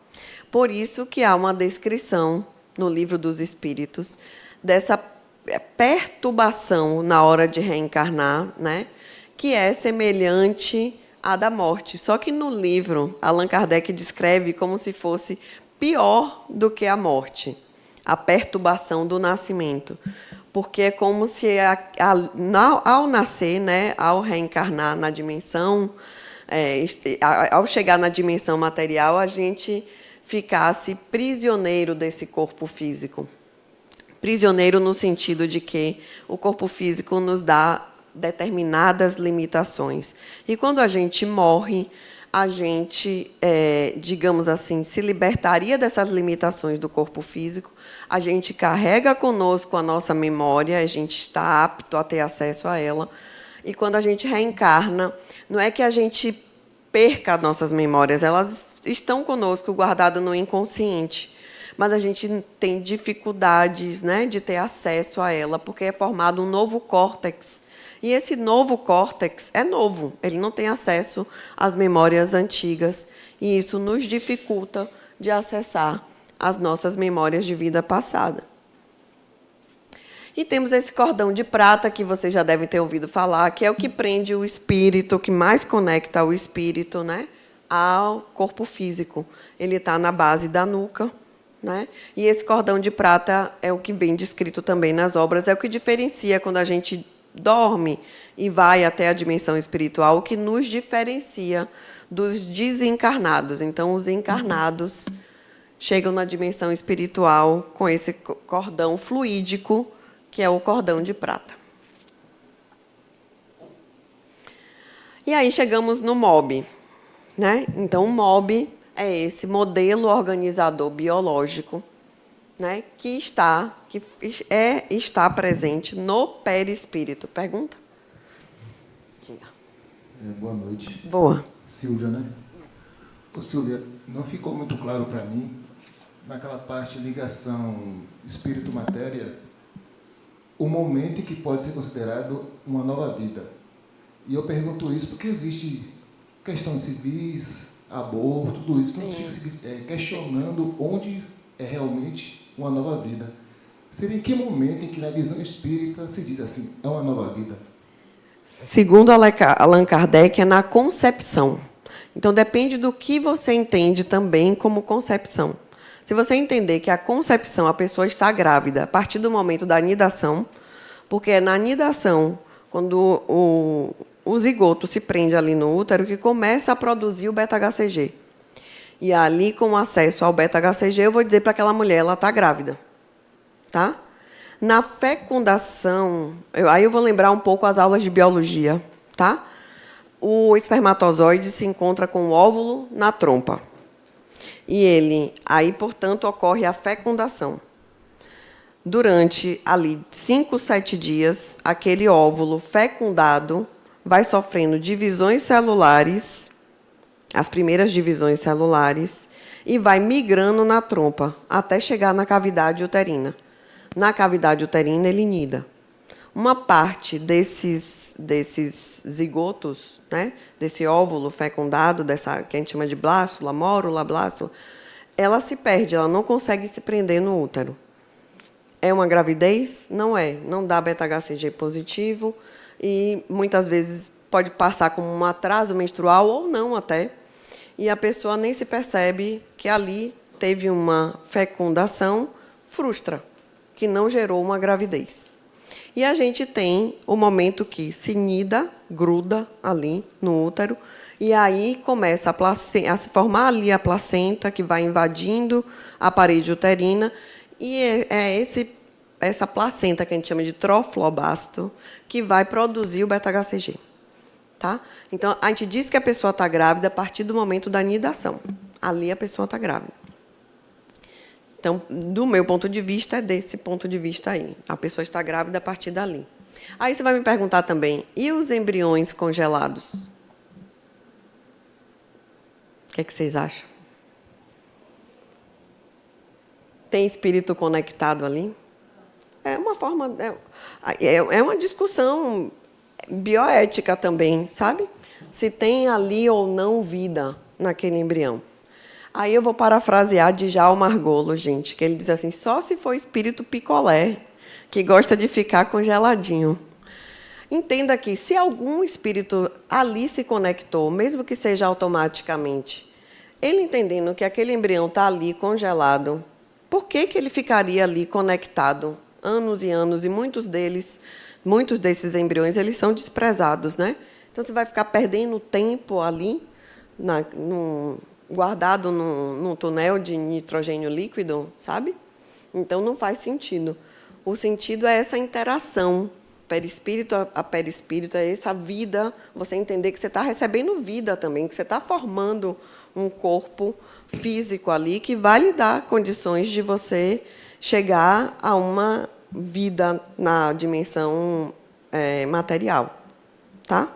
Por isso que há uma descrição no Livro dos Espíritos dessa perturbação na hora de reencarnar, né, que é semelhante à da morte. Só que no livro, Allan Kardec descreve como se fosse pior do que a morte. A perturbação do nascimento, porque é como se, ao nascer, né, ao reencarnar na dimensão, ao chegar na dimensão material, a gente ficasse prisioneiro desse corpo físico. Prisioneiro no sentido de que o corpo físico nos dá determinadas limitações. E quando a gente morre, a gente, digamos assim, se libertaria dessas limitações do corpo físico, a gente carrega conosco a nossa memória, a gente está apto a ter acesso a ela, e quando a gente reencarna, não é que a gente perca as nossas memórias, elas estão conosco, guardadas no inconsciente, mas a gente tem dificuldades, né, de ter acesso a ela, porque é formado um novo córtex. E esse novo córtex é novo, ele não tem acesso às memórias antigas, e isso nos dificulta de acessar as nossas memórias de vida passada. E temos esse cordão de prata, que vocês já devem ter ouvido falar, que é o que prende o espírito, o que mais conecta o espírito, né, ao corpo físico. Ele está na base da nuca, né? E esse cordão de prata é o que vem descrito também nas obras, é o que diferencia quando a gente dorme e vai até a dimensão espiritual, o que nos diferencia dos desencarnados. Então, os encarnados chegam na dimensão espiritual com esse cordão fluídico, que é o cordão de prata. E aí chegamos no MOB, né? Então, o MOB é esse modelo organizador biológico, né, que está presente no perispírito. Pergunta? Diga. Boa noite. Boa. Silvia, né? Ô, Silvia, não ficou muito claro para mim, naquela parte ligação espírito-matéria, o momento em que pode ser considerado uma nova vida. E eu pergunto isso porque existe questões civis, aborto, tudo isso, que a gente fica questionando onde é realmente uma nova vida. Seria em que momento em que, na visão espírita, se diz assim, é uma nova vida? Segundo Allan Kardec, é na concepção. Então, depende do que você entende também como concepção. Se você entender que a concepção, a pessoa está grávida a partir do momento da anidação, porque é na anidação, quando o zigoto se prende ali no útero, que começa a produzir o beta-HCG. E ali, com acesso ao beta-HCG, eu vou dizer para aquela mulher, ela está grávida. Tá? Na fecundação, aí eu vou lembrar um pouco as aulas de biologia. Tá? O espermatozoide se encontra com o óvulo na trompa. E aí, portanto, ocorre a fecundação. Durante ali 5, 7 dias, aquele óvulo fecundado vai sofrendo divisões celulares, as primeiras divisões celulares, e vai migrando na trompa, até chegar na cavidade uterina. Na cavidade uterina, ele nida. Uma parte desses zigotos, né, desse óvulo fecundado, que a gente chama de blástula, mórula, blástula, ela se perde, ela não consegue se prender no útero. É uma gravidez? Não é. Não dá beta-HCG positivo e muitas vezes pode passar como um atraso menstrual ou não até. E a pessoa nem se percebe que ali teve uma fecundação frustra, que não gerou uma gravidez. E a gente tem o momento que se nida, gruda ali no útero, e aí começa a se formar ali a placenta, que vai invadindo a parede uterina, e essa placenta, que a gente chama de troflobasto, que vai produzir o beta-HCG. Tá? Então, a gente diz que a pessoa está grávida a partir do momento da nidação. Ali a pessoa está grávida. Então, do meu ponto de vista, é desse ponto de vista aí. A pessoa está grávida a partir dali. Aí você vai me perguntar também, e os embriões congelados? O que é que vocês acham? Tem espírito conectado ali? É uma forma... É uma discussão bioética também, sabe? Se tem ali ou não vida naquele embrião. Aí eu vou parafrasear Djalma Argolo, gente, que ele diz assim, só se for espírito picolé, que gosta de ficar congeladinho. Entenda que, se algum espírito ali se conectou, mesmo que seja automaticamente, ele entendendo que aquele embrião está ali congelado, por que ele ficaria ali conectado anos e anos? E muitos desses embriões, eles são desprezados, né? Então, você vai ficar perdendo tempo ali, guardado num túnel de nitrogênio líquido, sabe? Então, não faz sentido. O sentido é essa interação perispírito a perispírito, é essa vida, você entender que você está recebendo vida também, que você está formando um corpo físico ali que vai lhe dar condições de você chegar a uma vida na dimensão material. Tá?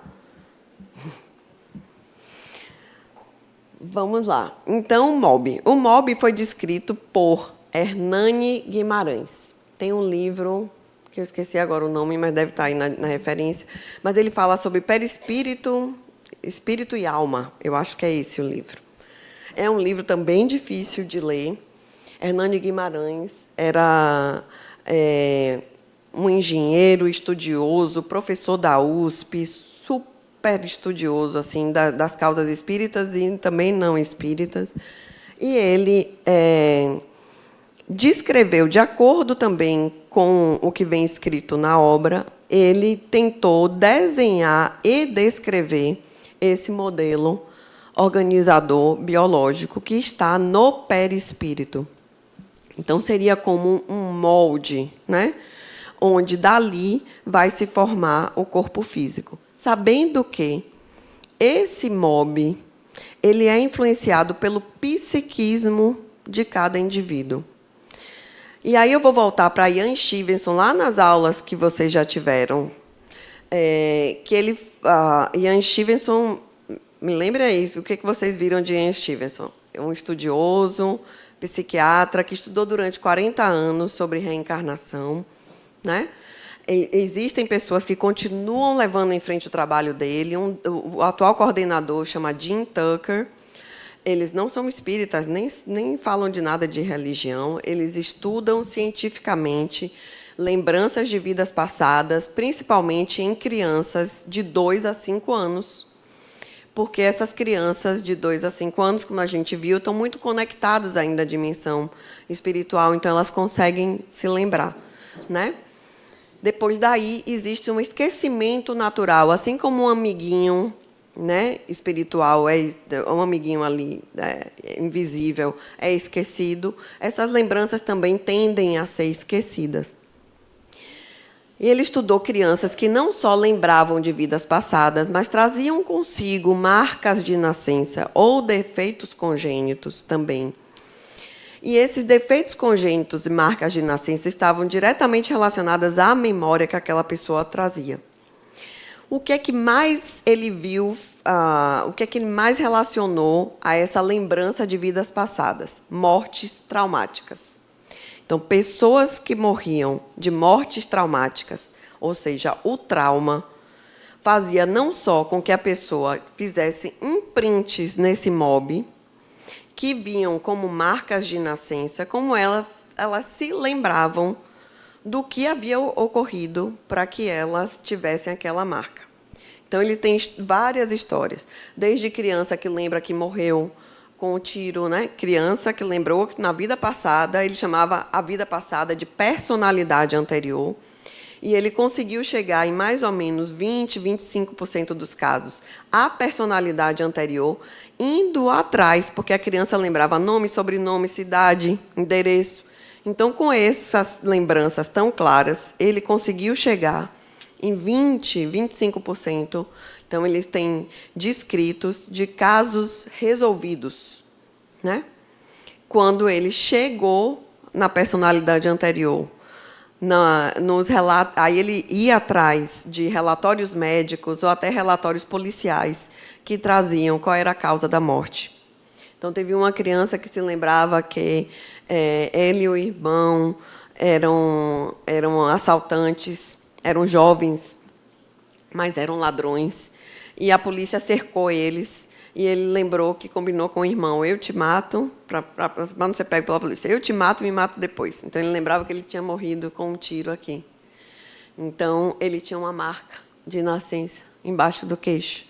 Vamos lá. Então, o MOB. O MOB foi descrito por Hernani Guimarães. Tem um livro, que eu esqueci agora o nome, mas deve estar aí na referência, mas ele fala sobre perispírito, espírito e alma. Eu acho que é esse o livro. É um livro também difícil de ler. Hernani Guimarães era um engenheiro estudioso, professor da USP, super estudioso assim, das causas espíritas e também não espíritas. E ele descreveu, de acordo também com o que vem escrito na obra, ele tentou desenhar e descrever esse modelo organizador biológico que está no perispírito. Então, seria como um molde, né? Onde dali vai se formar o corpo físico. Sabendo que esse MOB ele é influenciado pelo psiquismo de cada indivíduo. E aí eu vou voltar para Ian Stevenson, lá nas aulas que vocês já tiveram, que Ian Stevenson, me lembra isso, o que vocês viram de Ian Stevenson? É um estudioso, psiquiatra, que estudou durante 40 anos sobre reencarnação, né? Existem pessoas que continuam levando em frente o trabalho dele. O atual coordenador chama Jim Tucker. Eles não são espíritas, nem falam de nada de religião. Eles estudam cientificamente lembranças de vidas passadas, principalmente em crianças de 2 a 5 anos. Porque essas crianças de 2 a 5 anos, como a gente viu, estão muito conectadas ainda à dimensão espiritual, então elas conseguem se lembrar, né? Depois daí, existe um esquecimento natural, assim como um amiguinho, né, espiritual, um amiguinho ali invisível, é esquecido, essas lembranças também tendem a ser esquecidas. E ele estudou crianças que não só lembravam de vidas passadas, mas traziam consigo marcas de nascença ou defeitos congênitos também. E esses defeitos congênitos e marcas de nascença estavam diretamente relacionadas à memória que aquela pessoa trazia. O que é que mais ele viu, o que é que ele mais relacionou a essa lembrança de vidas passadas? Mortes traumáticas. Então, pessoas que morriam de mortes traumáticas, ou seja, o trauma, fazia não só com que a pessoa fizesse imprints nesse MOB, que viam como marcas de nascença, como elas se lembravam do que havia ocorrido para que elas tivessem aquela marca. Então, ele tem várias histórias, desde criança que lembra que morreu com o tiro, né? Criança que lembrou que na vida passada, ele chamava a vida passada de personalidade anterior, e ele conseguiu chegar em mais ou menos 20, 25% dos casos à personalidade anterior, indo atrás, porque a criança lembrava nome, sobrenome, cidade, endereço. Então, com essas lembranças tão claras, ele conseguiu chegar em 20, 25%. Então, eles têm descritos de casos resolvidos, né? Quando ele chegou na personalidade anterior. Aí ele ia atrás de relatórios médicos ou até relatórios policiais que traziam qual era a causa da morte. Então, teve uma criança que se lembrava que ele e o irmão eram assaltantes, eram jovens, mas eram ladrões. E a polícia cercou eles, e ele lembrou que combinou com o irmão: eu te mato, para não ser pego pela polícia, eu te mato e me mato depois. Então, ele lembrava que ele tinha morrido com um tiro aqui. Então, ele tinha uma marca de nascença embaixo do queixo.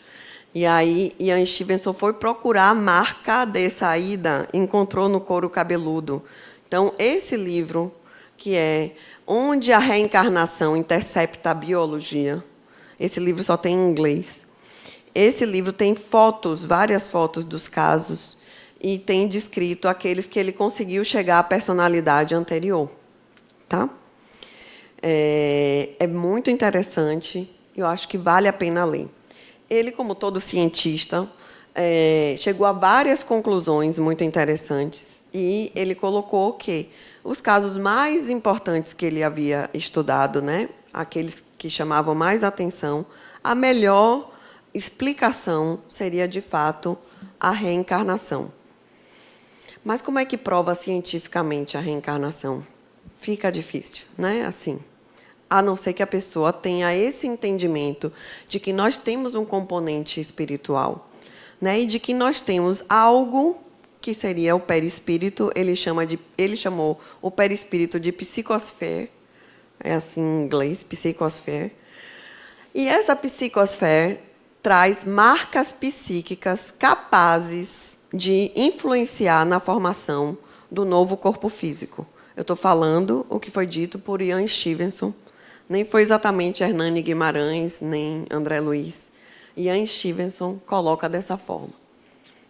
E aí, Ian Stevenson foi procurar a marca de saída, encontrou no couro cabeludo. Então, esse livro, que é Onde a Reencarnação Intercepta a Biologia, esse livro só tem em inglês. Esse livro tem fotos, várias fotos dos casos, e tem descrito aqueles que ele conseguiu chegar à personalidade anterior. Tá? É muito interessante, eu acho que vale a pena ler. Ele, como todo cientista, chegou a várias conclusões muito interessantes, e ele colocou que os casos mais importantes que ele havia estudado, né, aqueles que chamavam mais atenção, a melhor explicação seria, de fato, a reencarnação. Mas como é que prova cientificamente a reencarnação? Fica difícil, né? Assim, a não ser que a pessoa tenha esse entendimento de que nós temos um componente espiritual, né? E de que nós temos algo que seria o perispírito. Ele chamou o perispírito de psicosfera, é assim em inglês, psicosfera. E essa psicosfera traz marcas psíquicas capazes de influenciar na formação do novo corpo físico. Eu estou falando o que foi dito por Ian Stevenson. Nem foi exatamente Hernani Guimarães, nem André Luiz. Ian Stevenson coloca dessa forma.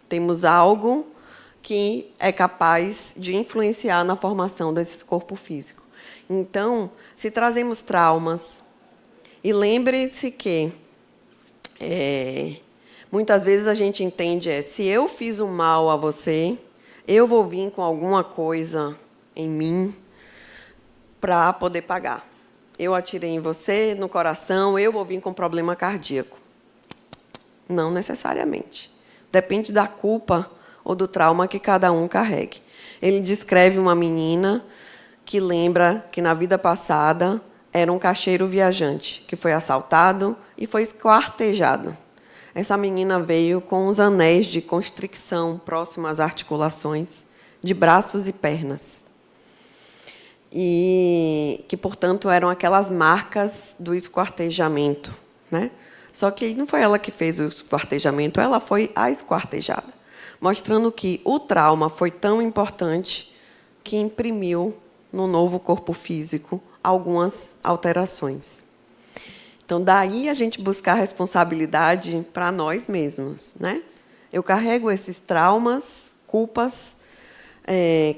Temos algo que é capaz de influenciar na formação desse corpo físico. Então, se trazemos traumas, e lembre-se que muitas vezes a gente entende se eu fiz um mal a você, eu vou vir com alguma coisa em mim para poder pagar. Eu atirei em você, no coração, eu vou vir com problema cardíaco. Não necessariamente. Depende da culpa ou do trauma que cada um carregue. Ele descreve uma menina que lembra que, na vida passada, era um caixeiro viajante, que foi assaltado e foi esquartejado. Essa menina veio com os anéis de constricção próximos às articulações, de braços e pernas. E que, portanto, eram aquelas marcas do esquartejamento, né? Só que não foi ela que fez o esquartejamento, ela foi a esquartejada, mostrando que o trauma foi tão importante que imprimiu no novo corpo físico algumas alterações. Então, daí a gente buscar responsabilidade para nós mesmos, né? Eu carrego esses traumas, culpas,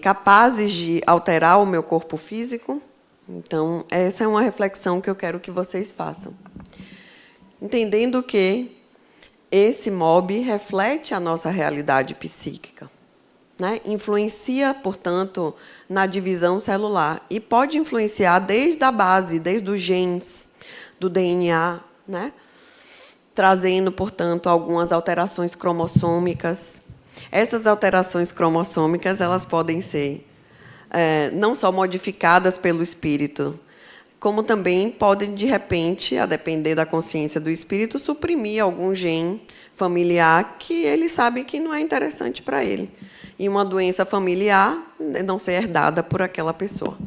capazes de alterar o meu corpo físico. Então, essa é uma reflexão que eu quero que vocês façam. Entendendo que esse MOB reflete a nossa realidade psíquica, né? Influencia, portanto, na divisão celular. E pode influenciar desde a base, desde os genes, do DNA, né? Trazendo, portanto, algumas alterações cromossômicas. Essas alterações cromossômicas elas podem ser não só modificadas pelo espírito, como também podem, de repente, a depender da consciência do espírito, suprimir algum gene familiar que ele sabe que não é interessante para ele. e uma doença familiar não ser herdada por aquela pessoa.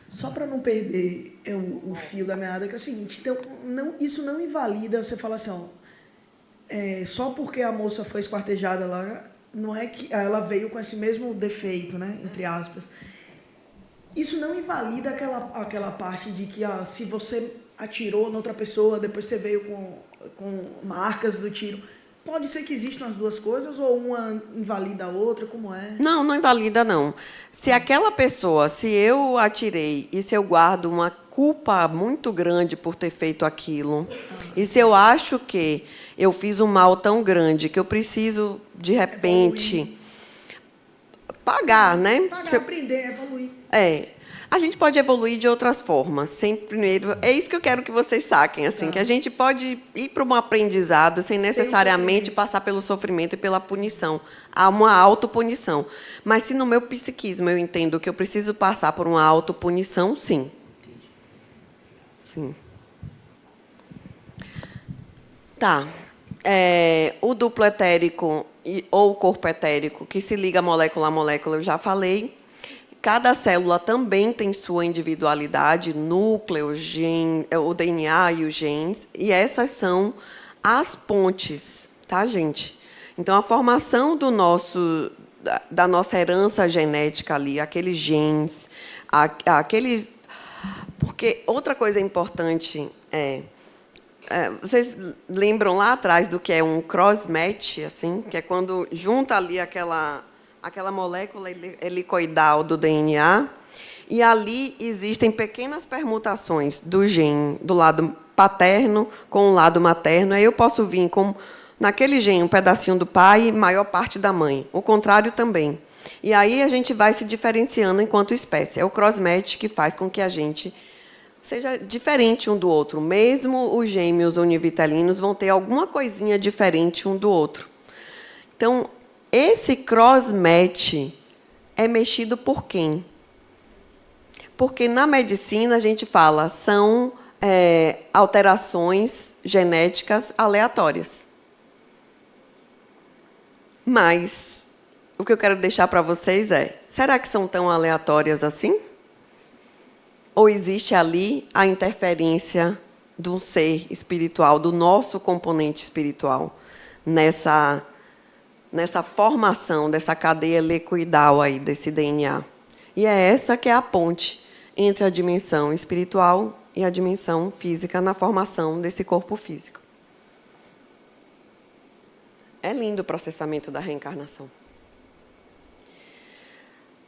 Só para não perder o fio da meada, que é o seguinte, então, isso não invalida você falar assim, ó, só porque a moça foi esquartejada lá, não é que ela veio com esse mesmo defeito, né, entre aspas. Isso não invalida aquela parte de que se você atirou noutra pessoa, depois você veio com marcas do tiro. Pode ser que existam as duas coisas ou uma invalida a outra, como é? Não, não invalida, não. Se aquela pessoa, se eu atirei e se eu guardo uma culpa muito grande por ter feito aquilo, e se eu acho que eu fiz um mal tão grande que eu preciso, de repente, pagar, né? Pagar, aprender, evoluir. A gente pode evoluir de outras formas. Sempre, primeiro, é isso que eu quero que vocês saquem, assim, que a gente pode ir para um aprendizado sem necessariamente passar pelo sofrimento e pela punição. Há uma autopunição. Mas se no meu psiquismo eu entendo que eu preciso passar por uma autopunição, sim. Sim. Tá. O duplo etérico ou o corpo etérico, que se liga molécula a molécula, eu já falei. Cada célula também tem sua individualidade, núcleo, o DNA e os genes, e essas são as pontes, tá, gente? Então, a formação da nossa herança genética ali, aqueles genes, aqueles... Porque outra coisa importante vocês lembram lá atrás do que é um cross-match, assim, que é quando junta ali aquela molécula helicoidal do DNA, e ali existem pequenas permutações do gene do lado paterno com o lado materno. Aí eu posso vir com, naquele gene, um pedacinho do pai e maior parte da mãe. O contrário também. E aí a gente vai se diferenciando enquanto espécie. É o cross-match que faz com que a gente seja diferente um do outro. Mesmo os gêmeos univitelinos vão ter alguma coisinha diferente um do outro. Então, esse cross-match é mexido por quem? Porque, na medicina, a gente fala são alterações genéticas aleatórias. Mas o que eu quero deixar para vocês será que são tão aleatórias assim? Ou existe ali a interferência do ser espiritual, do nosso componente espiritual, nessa formação dessa cadeia helicoidal aí desse DNA. E é essa que é a ponte entre a dimensão espiritual e a dimensão física na formação desse corpo físico. É lindo o processamento da reencarnação.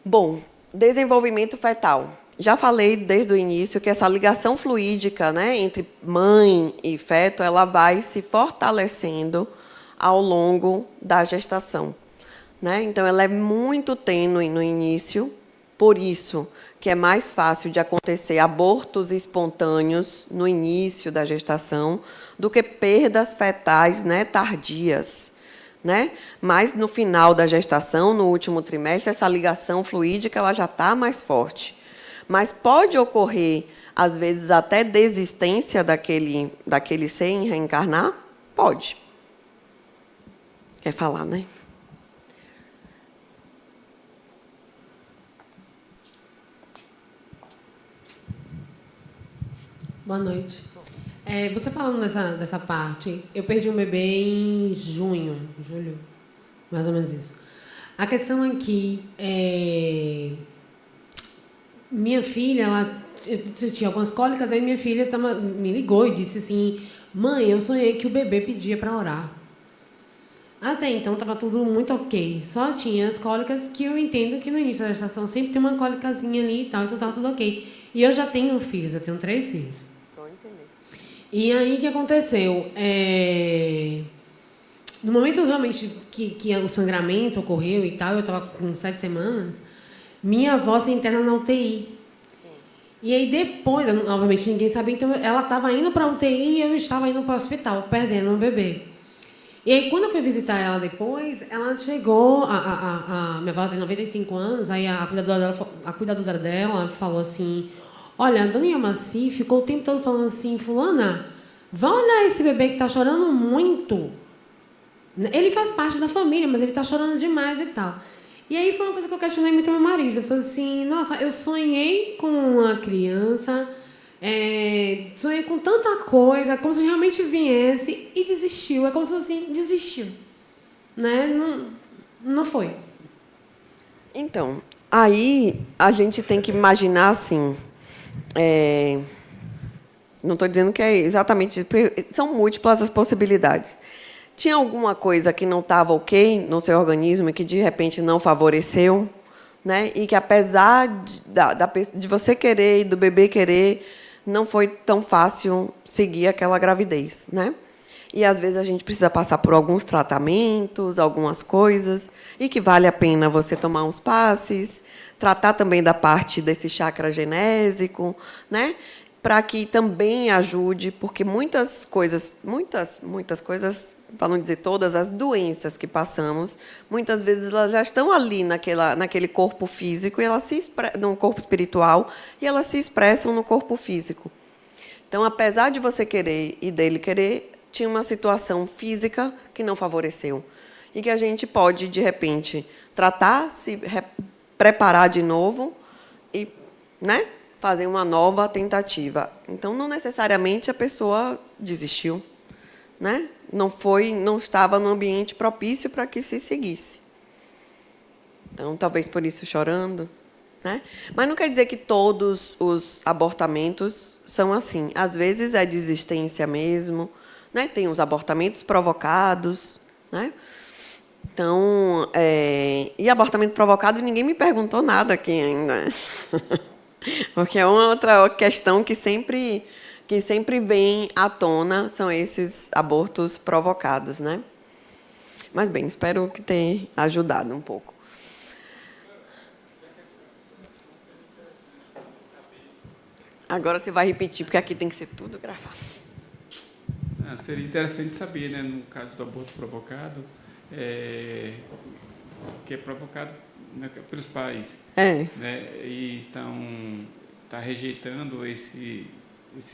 Bom, desenvolvimento fetal. Já falei desde o início que essa ligação fluídica, né, entre mãe e feto, ela vai se fortalecendo ao longo da gestação, né? Então, ela é muito tênue no início, por isso que é mais fácil de acontecer abortos espontâneos no início da gestação do que perdas fetais, né, tardias, né? Mas no final da gestação, no último trimestre, essa ligação fluídica ela já está mais forte. Mas pode ocorrer, às vezes, até desistência daquele ser em reencarnar? Pode. Quer falar, né? Boa noite. Você falando dessa parte, eu perdi um bebê em julho, mais ou menos isso. A questão aqui minha filha, ela tinha algumas cólicas, aí minha filha me ligou e disse assim, mãe, eu sonhei que o bebê pedia para orar. Até então estava tudo muito ok, só tinha as cólicas que eu entendo que no início da gestação sempre tem uma cólicazinha ali e tal, então estava tudo ok. E eu já tenho filhos, eu tenho 3 filhos. Estou entendendo. E aí o que aconteceu? No momento realmente que o sangramento ocorreu e tal, eu estava com 7 semanas, minha avó se interna na UTI. Sim. E aí depois, obviamente ninguém sabia, então ela estava indo para a UTI e eu estava indo para o hospital, perdendo um bebê. E aí quando eu fui visitar ela depois, ela chegou, minha avó tem 95 anos, aí a cuidadora dela falou assim, olha, a dona Yamaci ficou o tempo todo falando assim, fulana, vá olhar esse bebê que está chorando muito. Ele faz parte da família, mas ele está chorando demais e tal. E aí foi uma coisa que eu questionei muito meu marido. Eu falei assim, nossa, eu sonhei com uma criança, sonhei com tanta coisa, como se realmente viesse e desistiu. É como se fosse assim, desistiu. Né? Não, não foi. Então, aí a gente tem que imaginar assim. Não estou dizendo que é exatamente. São múltiplas as possibilidades. Tinha alguma coisa que não estava ok no seu organismo e que, de repente, não favoreceu, né? E que, apesar de você querer e do bebê querer, não foi tão fácil seguir aquela gravidez, né? E, às vezes, a gente precisa passar por alguns tratamentos, algumas coisas, e que vale a pena você tomar uns passes, tratar também da parte desse chakra genésico, né? Para que também ajude, porque muitas coisas, para não dizer todas, as doenças que passamos, muitas vezes elas já estão ali naquele corpo físico, e elas no corpo espiritual, e elas se expressam no corpo físico. Então, apesar de você querer e dele querer, tinha uma situação física que não favoreceu. E que a gente pode, de repente, tratar, se preparar de novo e, né, fazer uma nova tentativa. Então, não necessariamente a pessoa desistiu, né? Não estava no ambiente propício para que se seguisse. Então, talvez por isso chorando, né? Mas não quer dizer que todos os abortamentos são assim. Às vezes é desistência mesmo, né? Tem os abortamentos provocados, né? Então, e abortamento provocado, ninguém me perguntou nada aqui ainda. Porque é uma outra questão que sempre vem à tona, são esses abortos provocados, né? Mas, bem, espero que tenha ajudado um pouco. Agora você vai repetir, porque aqui tem que ser tudo gravado. Seria interessante saber, né, no caso do aborto provocado, que é provocado, né, pelos pais. Né, e então está rejeitando esse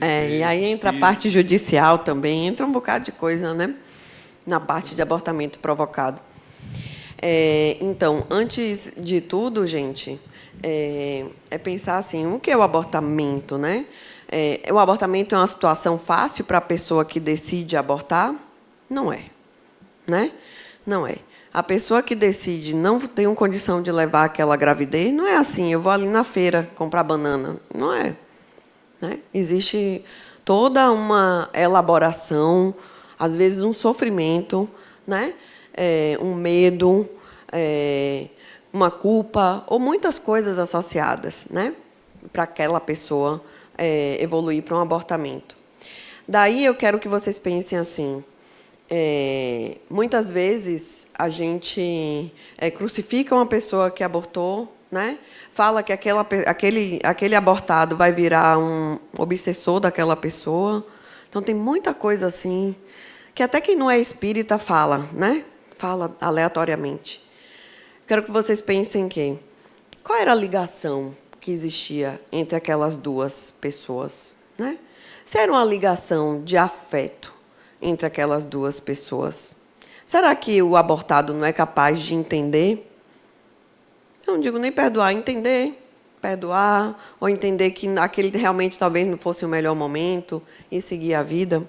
e aí entra a parte judicial também, entra um bocado de coisa, né? Na parte de abortamento provocado. Então, antes de tudo, gente, pensar assim, o que é o abortamento, né? O abortamento é uma situação fácil para a pessoa que decide abortar? Não é, né? Não é. A pessoa que decide não tem condição de levar aquela gravidez, não é assim, eu vou ali na feira comprar banana. Não é. Né? Existe toda uma elaboração, às vezes um sofrimento, né? Um medo, uma culpa, ou muitas coisas associadas, né? Para aquela pessoa evoluir para um abortamento. Daí eu quero que vocês pensem assim, muitas vezes a gente crucifica uma pessoa que abortou, né? Fala que aquele abortado vai virar um obsessor daquela pessoa. Então, tem muita coisa assim, que até quem não é espírita fala, né? Fala aleatoriamente. Quero que vocês pensem qual era a ligação que existia entre aquelas duas pessoas, né? Se era uma ligação de afeto entre aquelas duas pessoas, será que o abortado não é capaz de entender? Eu não digo nem perdoar, entender, perdoar, ou entender que aquele realmente talvez não fosse o melhor momento e seguir a vida,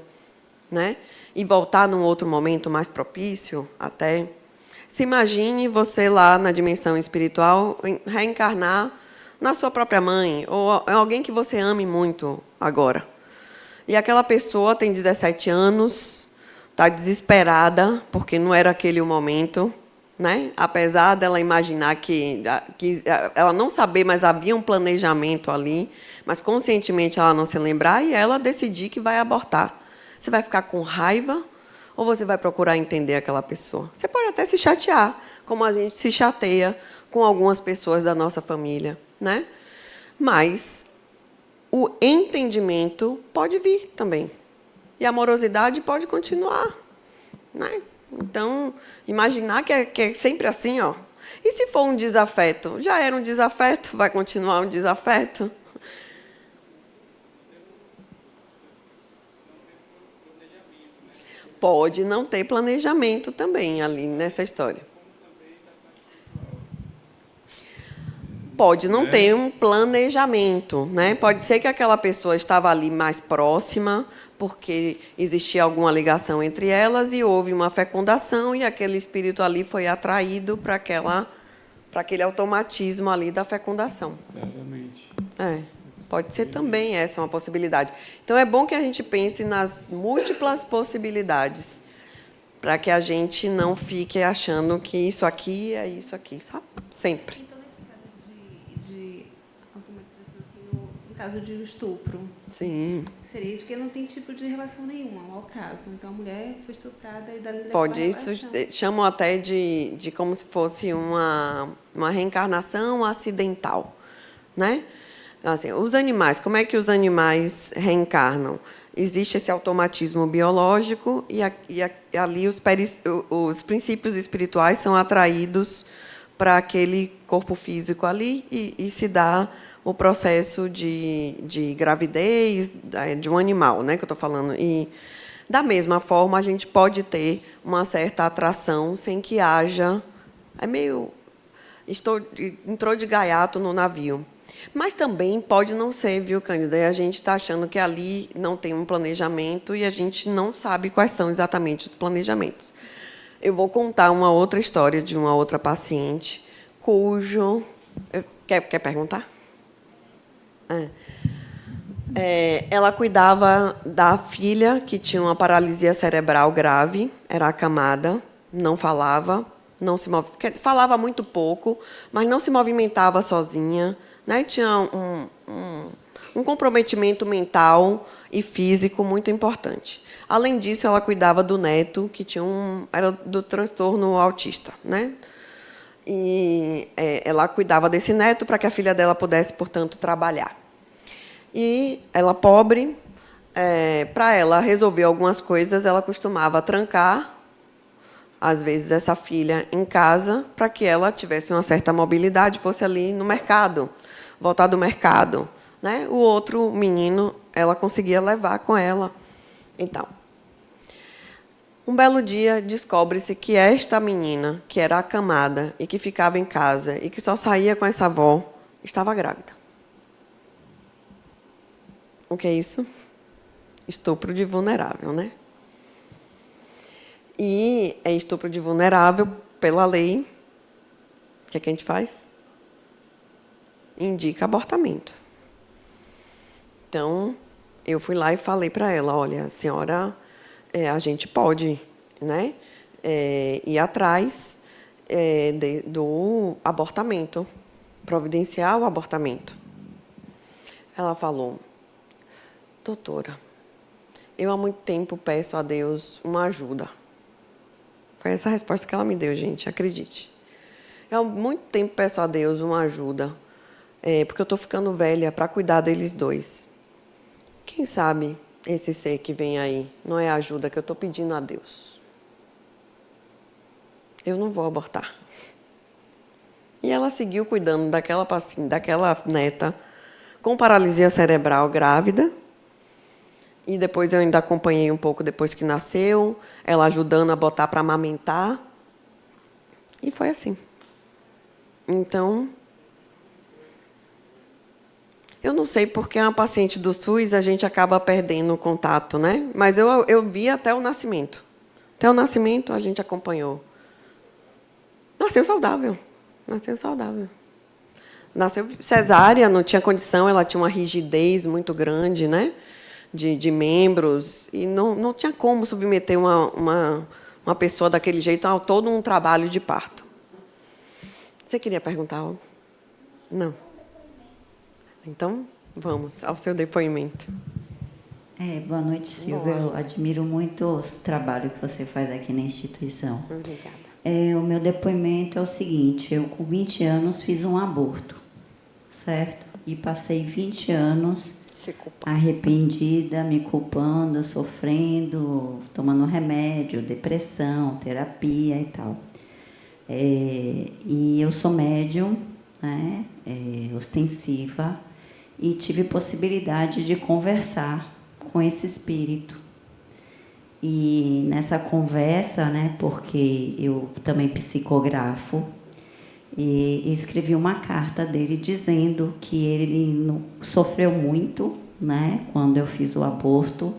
né? E voltar num outro momento mais propício até. Se imagine você lá na dimensão espiritual reencarnar na sua própria mãe, ou em alguém que você ame muito agora. E aquela pessoa tem 17 anos, está desesperada, porque não era aquele o momento, né? Apesar dela imaginar que ela não saber, mas havia um planejamento ali, mas conscientemente ela não se lembrar, e ela decidir que vai abortar. Você vai ficar com raiva ou você vai procurar entender aquela pessoa? Você pode até se chatear, como a gente se chateia com algumas pessoas da nossa família, né? Mas o entendimento pode vir também. E a amorosidade pode continuar, né? Então, imaginar que é sempre assim, ó. E se for um desafeto? Já era um desafeto, vai continuar um desafeto? Pode não ter planejamento também ali nessa história. pode não ter um planejamento, né? Pode ser que aquela pessoa estava ali mais próxima, porque existia alguma ligação entre elas e houve uma fecundação e aquele espírito ali foi atraído para aquele automatismo ali da fecundação. Exatamente. Pode ser também essa uma possibilidade. Então, é bom que a gente pense nas múltiplas possibilidades, para que a gente não fique achando que isso aqui é isso aqui, sabe? Sempre. Então, nesse caso de automatização, assim, no caso de estupro, Sim. seria isso, porque não tem tipo de relação nenhuma ao caso. Então, a mulher foi estuprada e dali Pode, isso chamam até de como se fosse uma reencarnação acidental, né? Assim, os animais, como é que os animais reencarnam? Existe esse automatismo biológico e ali os princípios espirituais são atraídos para aquele corpo físico ali e se dá o processo de gravidez de um animal, né, que eu estou falando. E, da mesma forma, a gente pode ter uma certa atração sem que haja... Entrou de gaiato no navio. Mas também pode não ser, viu, Cândida? E a gente está achando que ali não tem um planejamento e a gente não sabe quais são exatamente os planejamentos. Eu vou contar uma outra história de uma outra paciente cujo... Quer perguntar? Ela cuidava da filha que tinha uma paralisia cerebral grave, era acamada, não falava, falava muito pouco, mas não se movimentava sozinha, né? Tinha um comprometimento mental e físico muito importante. Além disso, ela cuidava do neto, que era do transtorno autista, né? E ela cuidava desse neto para que a filha dela pudesse, portanto, trabalhar. E ela, pobre, para ela resolver algumas coisas, ela costumava trancar, às vezes, essa filha em casa, para que ela tivesse uma certa mobilidade, fosse ali no mercado, voltar do mercado, né? O outro menino, ela conseguia levar com ela. Então, um belo dia, descobre-se que esta menina, que era acamada e que ficava em casa e que só saía com essa avó, estava grávida. O que é isso? Estupro de vulnerável, né? E é estupro de vulnerável, pela lei, o que é que a gente faz? Indica abortamento. Então, eu fui lá e falei para ela, olha, senhora, a gente pode, né, ir atrás do abortamento, providenciar o abortamento. Ela falou, doutora, eu há muito tempo peço a Deus uma ajuda. Foi essa a resposta que ela me deu, gente, acredite. Eu há muito tempo peço a Deus uma ajuda, porque eu estou ficando velha para cuidar deles dois. Quem sabe esse ser que vem aí não é a ajuda que eu estou pedindo a Deus? Eu não vou abortar. E ela seguiu cuidando daquela neta com paralisia cerebral grávida. E depois eu ainda acompanhei um pouco depois que nasceu, ela ajudando a botar para amamentar. E foi assim. Então, eu não sei porque é uma paciente do SUS, a gente acaba perdendo o contato, né? Mas eu vi até o nascimento. Até o nascimento a gente acompanhou. Nasceu saudável. Nasceu saudável. Nasceu cesárea, não tinha condição, ela tinha uma rigidez muito grande, né? De membros, e não tinha como submeter uma pessoa daquele jeito a todo um trabalho de parto. Você queria perguntar algo? Não. Então, vamos ao seu depoimento. Boa noite, Silvia. Eu admiro muito o trabalho que você faz aqui na instituição. Obrigada. O meu depoimento é o seguinte, eu com 20 anos fiz um aborto, certo? E passei 20 anos arrependida, me culpando, sofrendo, tomando remédio, depressão, terapia e tal. E eu sou médium, né, ostensiva, e tive possibilidade de conversar com esse espírito. E nessa conversa, né, porque eu também psicografo, e escrevi uma carta dele dizendo que ele sofreu muito, né, quando eu fiz o aborto,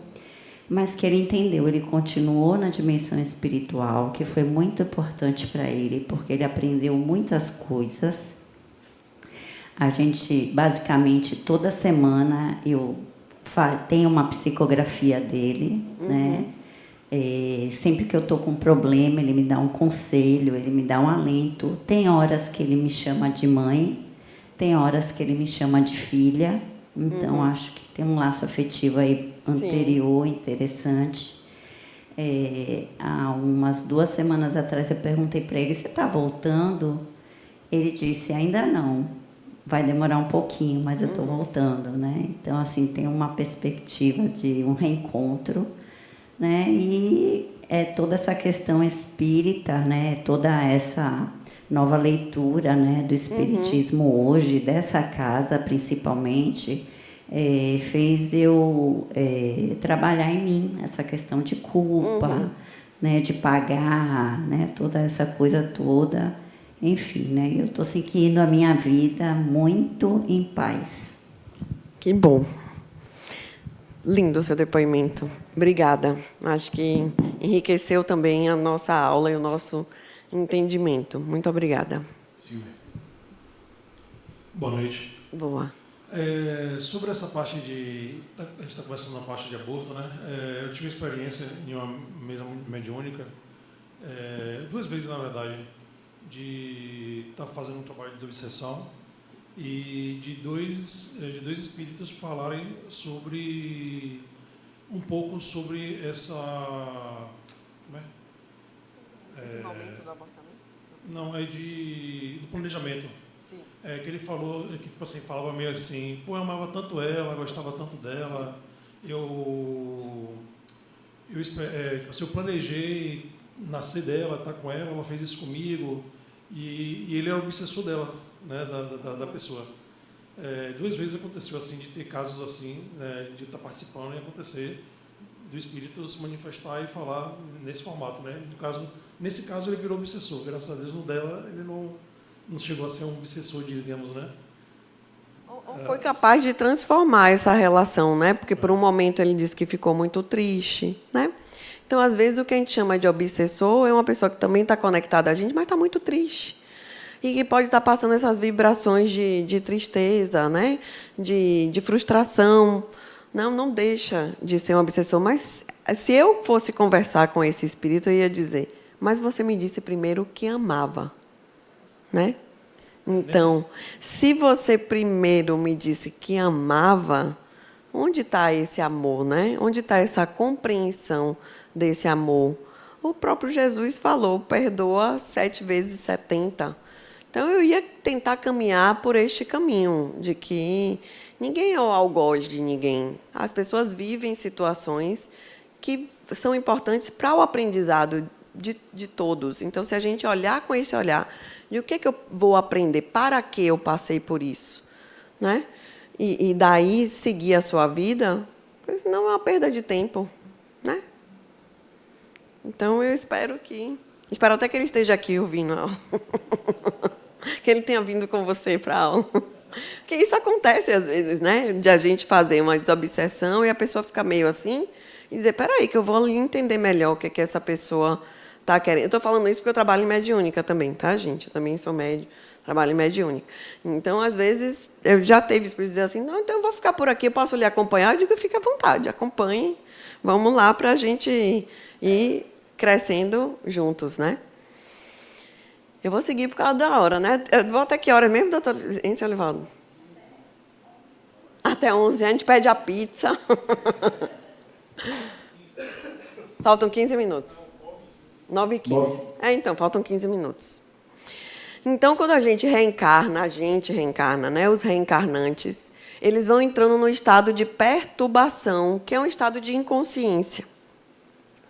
mas que ele entendeu, ele continuou na dimensão espiritual, que foi muito importante para ele, porque ele aprendeu muitas coisas. A gente, basicamente, toda semana eu tenho uma psicografia dele, né? Sempre que eu estou com um problema, ele me dá um conselho, ele me dá um alento. Tem horas que ele me chama de mãe, tem horas que ele me chama de filha. Então, acho que tem um laço afetivo aí anterior, interessante. Há umas 2 semanas atrás, eu perguntei para ele, você está voltando? Ele disse, ainda não. Vai demorar um pouquinho, mas eu estou voltando, né? Então, assim, tem uma perspectiva de um reencontro, né? E toda essa questão espírita, né? Toda essa nova leitura, né, do espiritismo hoje, dessa casa principalmente, fez eu trabalhar em mim essa questão de culpa, né, de pagar, né, toda essa coisa toda. Enfim, né, eu estou seguindo a minha vida muito em paz. Que bom. Lindo o seu depoimento. Obrigada. Acho que enriqueceu também a nossa aula e o nosso entendimento. Muito obrigada. Silvia. Boa noite. Boa. Sobre essa parte de... A gente está conversando na parte de aborto, né? Eu tive experiência em uma mesa mediúnica, 2 vezes, na verdade, de estar fazendo um trabalho de desobsessão e de dois espíritos falarem sobre... um pouco sobre essa... Esse momento do abortamento? Não, do planejamento. Sim. Que ele falou, que tipo assim, falava meio assim, pô, eu amava tanto ela, gostava tanto dela, eu planejei nascer dela, estar com ela, ela fez isso comigo, e ele era o obsessor dela, né, da pessoa. 2 vezes aconteceu assim, de ter casos assim, né, de estar participando e acontecer, do espírito se manifestar e falar nesse formato, né? Nesse caso ele virou obsessor, graças a Deus no dela ele não chegou a ser um obsessor, digamos, né? Ou foi capaz de transformar essa relação, né? Porque por um momento ele disse que ficou muito triste, né? Então, às vezes, o que a gente chama de obsessor é uma pessoa que também está conectada a gente, mas está muito triste. E que pode estar passando essas vibrações de tristeza, né? De frustração. Não deixa de ser um obsessor. Mas, se eu fosse conversar com esse espírito, eu ia dizer, mas você me disse primeiro que amava, né? Então, se você primeiro me disse que amava, onde está esse amor, né? Onde está essa compreensão desse amor? O próprio Jesus falou, perdoa 7 vezes 70. Então, eu ia tentar caminhar por este caminho, de que ninguém é o algoz de ninguém. As pessoas vivem situações que são importantes para o aprendizado de todos. Então, se a gente olhar com esse olhar, de o que eu vou aprender, para que eu passei por isso, né? E daí seguir a sua vida, pois não é uma perda de tempo, né? Então, eu espero até que ele esteja aqui ouvindo a aula. Que ele tenha vindo com você para a aula. Porque isso acontece às vezes, né? De a gente fazer uma desobsessão e a pessoa fica meio assim e dizer, peraí, que eu vou ali entender melhor o que essa pessoa está querendo. Eu estou falando isso porque eu trabalho em mediúnica também, tá, gente? Eu também sou médium, trabalho em mediúnica. Então, às vezes, eu já teve isso para dizer assim, não, então eu vou ficar por aqui, eu posso lhe acompanhar? Eu digo, fique à vontade, acompanhe, vamos lá para a gente ir crescendo juntos, né? Eu vou seguir por causa da hora, né? Eu vou até que hora mesmo, doutor? Hein, seu Livaldo? Até 11, a gente pede a pizza. Faltam 15 minutos. 9h15. Então, faltam 15 minutos. Então, quando a gente reencarna, né? Os reencarnantes, eles vão entrando no estado de perturbação, que é um estado de inconsciência,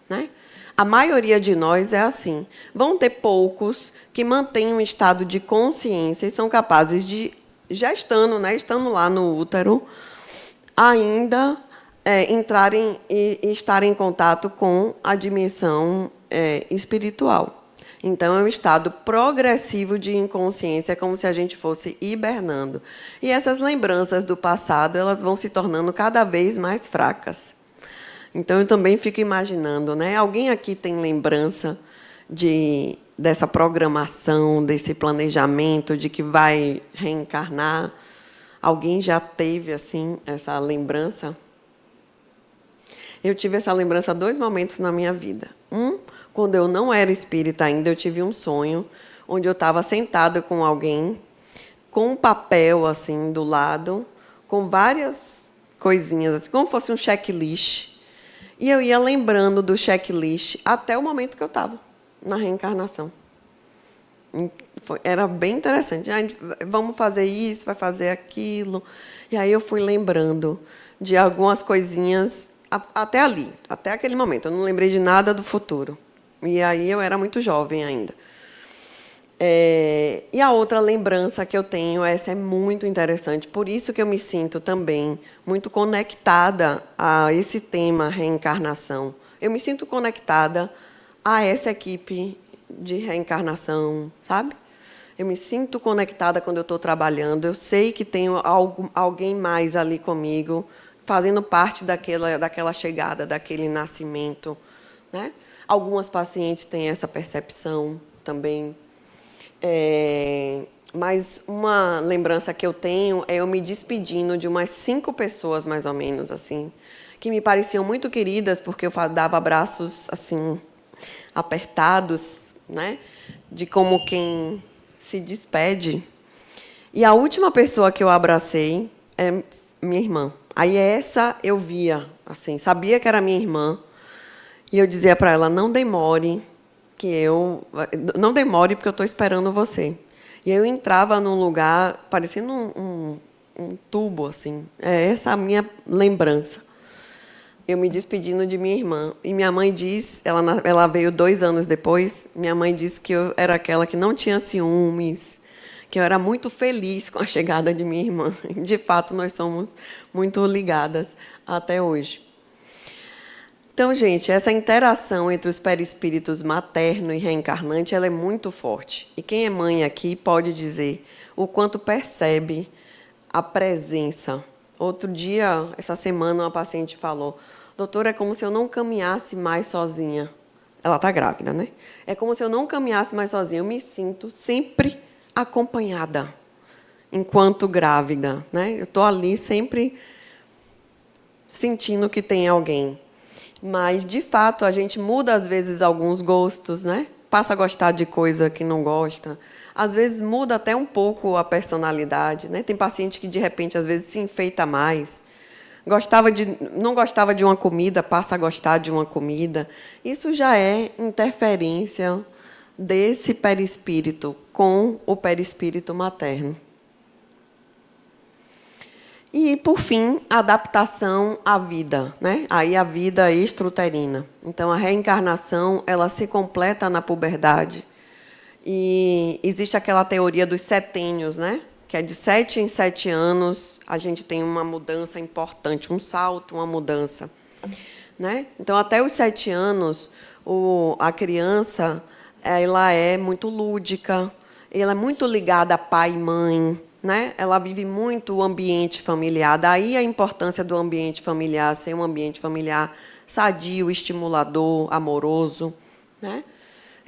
né? A maioria de nós é assim. Vão ter poucos que mantêm um estado de consciência e são capazes de, já estando lá no útero, ainda entrarem e estarem em contato com a dimensão espiritual. Então, é um estado progressivo de inconsciência, como se a gente fosse hibernando. E essas lembranças do passado, elas vão se tornando cada vez mais fracas. Então, eu também fico imaginando, né? Alguém aqui tem lembrança dessa programação, desse planejamento, de que vai reencarnar? Alguém já teve, assim, essa lembrança? Eu tive essa lembrança em 2 momentos na minha vida. Quando eu não era espírita ainda, eu tive um sonho onde eu estava sentada com alguém, com um papel assim do lado, com várias coisinhas, assim, como se fosse um checklist. E eu ia lembrando do checklist até o momento que eu estava na reencarnação. Era bem interessante. Vamos fazer isso, vai fazer aquilo. E aí eu fui lembrando de algumas coisinhas até ali, até aquele momento. Eu não lembrei de nada do futuro. E aí eu era muito jovem ainda. E a outra lembrança que eu tenho, essa é muito interessante, por isso que eu me sinto também muito conectada a esse tema reencarnação. Eu me sinto conectada a essa equipe de reencarnação, sabe? Eu me sinto conectada quando eu estou trabalhando, eu sei que tem alguém mais ali comigo, fazendo parte daquela chegada, daquele nascimento, né? Algumas pacientes têm essa percepção também. Mas uma lembrança que eu tenho é eu me despedindo de umas 5 pessoas, mais ou menos, assim, que me pareciam muito queridas, porque eu dava abraços assim, apertados, né? De como quem se despede. E a última pessoa que eu abracei é minha irmã. Aí essa eu via, assim, sabia que era minha irmã. E eu dizia para ela, não demore, porque eu estou esperando você. E eu entrava num lugar, parecendo um tubo, assim. Essa é a minha lembrança. Eu me despedindo de minha irmã. E minha mãe diz, ela veio 2 anos depois, minha mãe disse que eu era aquela que não tinha ciúmes, que eu era muito feliz com a chegada de minha irmã. De fato, nós somos muito ligadas até hoje. Então, gente, essa interação entre os perispíritos materno e reencarnante, ela é muito forte. E quem é mãe aqui pode dizer o quanto percebe a presença. Outro dia, essa semana, uma paciente falou, doutora, é como se eu não caminhasse mais sozinha. Ela está grávida, né? É como se eu não caminhasse mais sozinha. Eu me sinto sempre acompanhada enquanto grávida, né? Eu estou ali sempre sentindo que tem alguém. Mas, de fato, a gente muda, às vezes, alguns gostos, né? Passa a gostar de coisa que não gosta. Às vezes, muda até um pouco a personalidade, né? Tem paciente que, de repente, às vezes, se enfeita mais. Não gostava de uma comida, passa a gostar de uma comida. Isso já é interferência desse perispírito com o perispírito materno. E, por fim, a adaptação à vida, né? Aí a vida extrauterina. Então, a reencarnação, ela se completa na puberdade. E existe aquela teoria dos setênios, né? Que é de 7 em 7 anos, a gente tem uma mudança importante, um salto, uma mudança, né? Então, até os 7 anos, a criança ela é muito lúdica, ela é muito ligada a pai e mãe, né? Ela vive muito o ambiente familiar. Daí a importância do ambiente familiar ser um ambiente familiar sadio, estimulador, amoroso, né?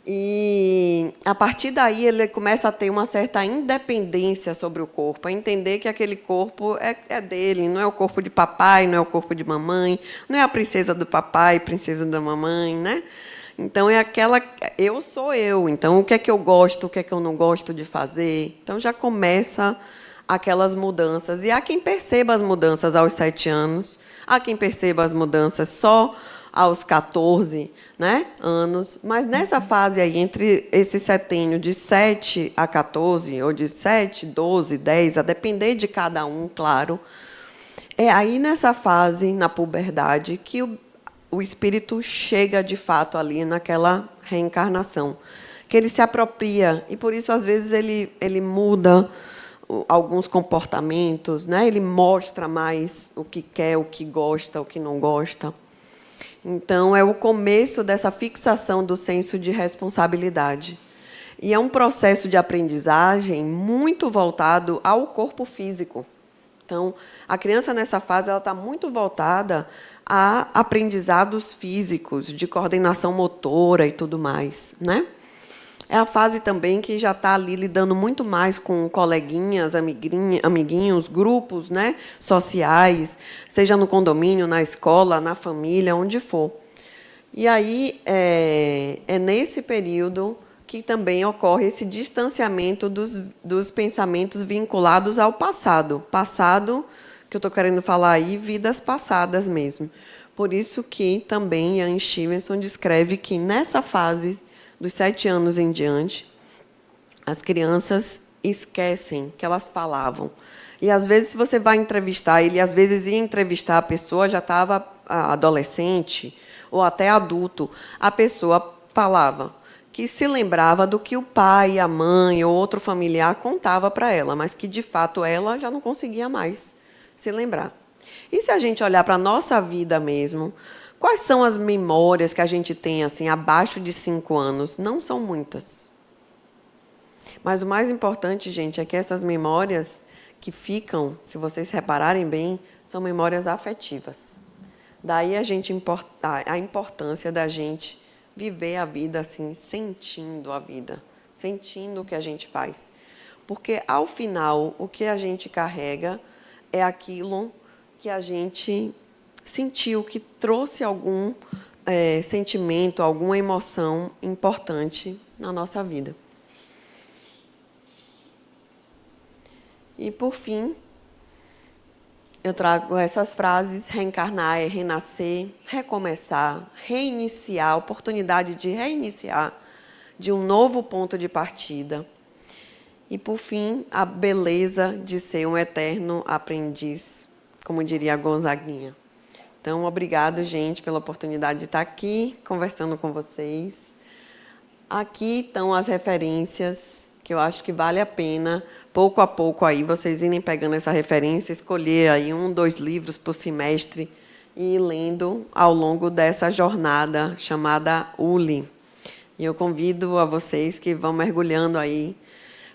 E, a partir daí, ele começa a ter uma certa independência sobre o corpo, a entender que aquele corpo é dele, não é o corpo de papai, não é o corpo de mamãe, não é a princesa do papai, princesa da mamãe, né? Então, é aquela... Eu sou eu, então, o que é que eu gosto, o que é que eu não gosto de fazer? Então, já começa aquelas mudanças. E há quem perceba as mudanças aos 7 anos, há quem perceba as mudanças só aos 14, né, anos. Mas, nessa fase aí, entre esse setênio de 7 a 14, ou de 7, 12, 10, a depender de cada um, claro, é aí, nessa fase, na puberdade, que o espírito chega, de fato, ali naquela reencarnação, que ele se apropria, e, por isso, às vezes, ele muda alguns comportamentos, né? Ele mostra mais o que quer, o que gosta, o que não gosta. Então, é o começo dessa fixação do senso de responsabilidade. E é um processo de aprendizagem muito voltado ao corpo físico. Então, a criança nessa fase ela está muito voltada a aprendizados físicos, de coordenação motora e tudo mais, né? É a fase também que já está ali lidando muito mais com coleguinhas, amiguinhos, grupos, né, sociais, seja no condomínio, na escola, na família, onde for. E aí é nesse período que também ocorre esse distanciamento dos pensamentos vinculados ao passado. Passado, que eu estou querendo falar aí, vidas passadas mesmo. Por isso que também Ian Stevenson descreve que, nessa fase, dos 7 anos em diante, as crianças esquecem que elas falavam. E, às vezes, se você vai entrevistar, ele às vezes ia entrevistar a pessoa, já estava adolescente ou até adulto, a pessoa falava que se lembrava do que o pai, a mãe ou outro familiar contava para ela, mas que, de fato, ela já não conseguia mais se lembrar. E se a gente olhar para a nossa vida mesmo, quais são as memórias que a gente tem assim abaixo de 5 anos? Não são muitas. Mas o mais importante, gente, é que essas memórias que ficam, se vocês repararem bem, são memórias afetivas. Daí a importância da gente viver a vida assim, sentindo a vida, sentindo o que a gente faz. Porque, ao final, o que a gente carrega é aquilo que a gente sentiu, que trouxe algum sentimento, alguma emoção importante na nossa vida. E, por fim, eu trago essas frases: reencarnar é renascer, recomeçar, reiniciar, oportunidade de reiniciar, de um novo ponto de partida. E, por fim, a beleza de ser um eterno aprendiz, como diria Gonzaguinha. Então, obrigado, gente, pela oportunidade de estar aqui conversando com vocês. Aqui estão as referências que eu acho que vale a pena, pouco a pouco, aí vocês irem pegando essa referência, escolher aí 1, 2 livros por semestre e ir lendo ao longo dessa jornada chamada ULI. E eu convido a vocês que vão mergulhando aí,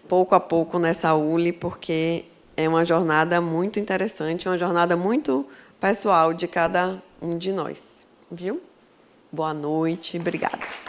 pouco a pouco, nessa ULI, porque é uma jornada muito interessante, uma jornada muito pessoal de cada um de nós. Viu? Boa noite, obrigada.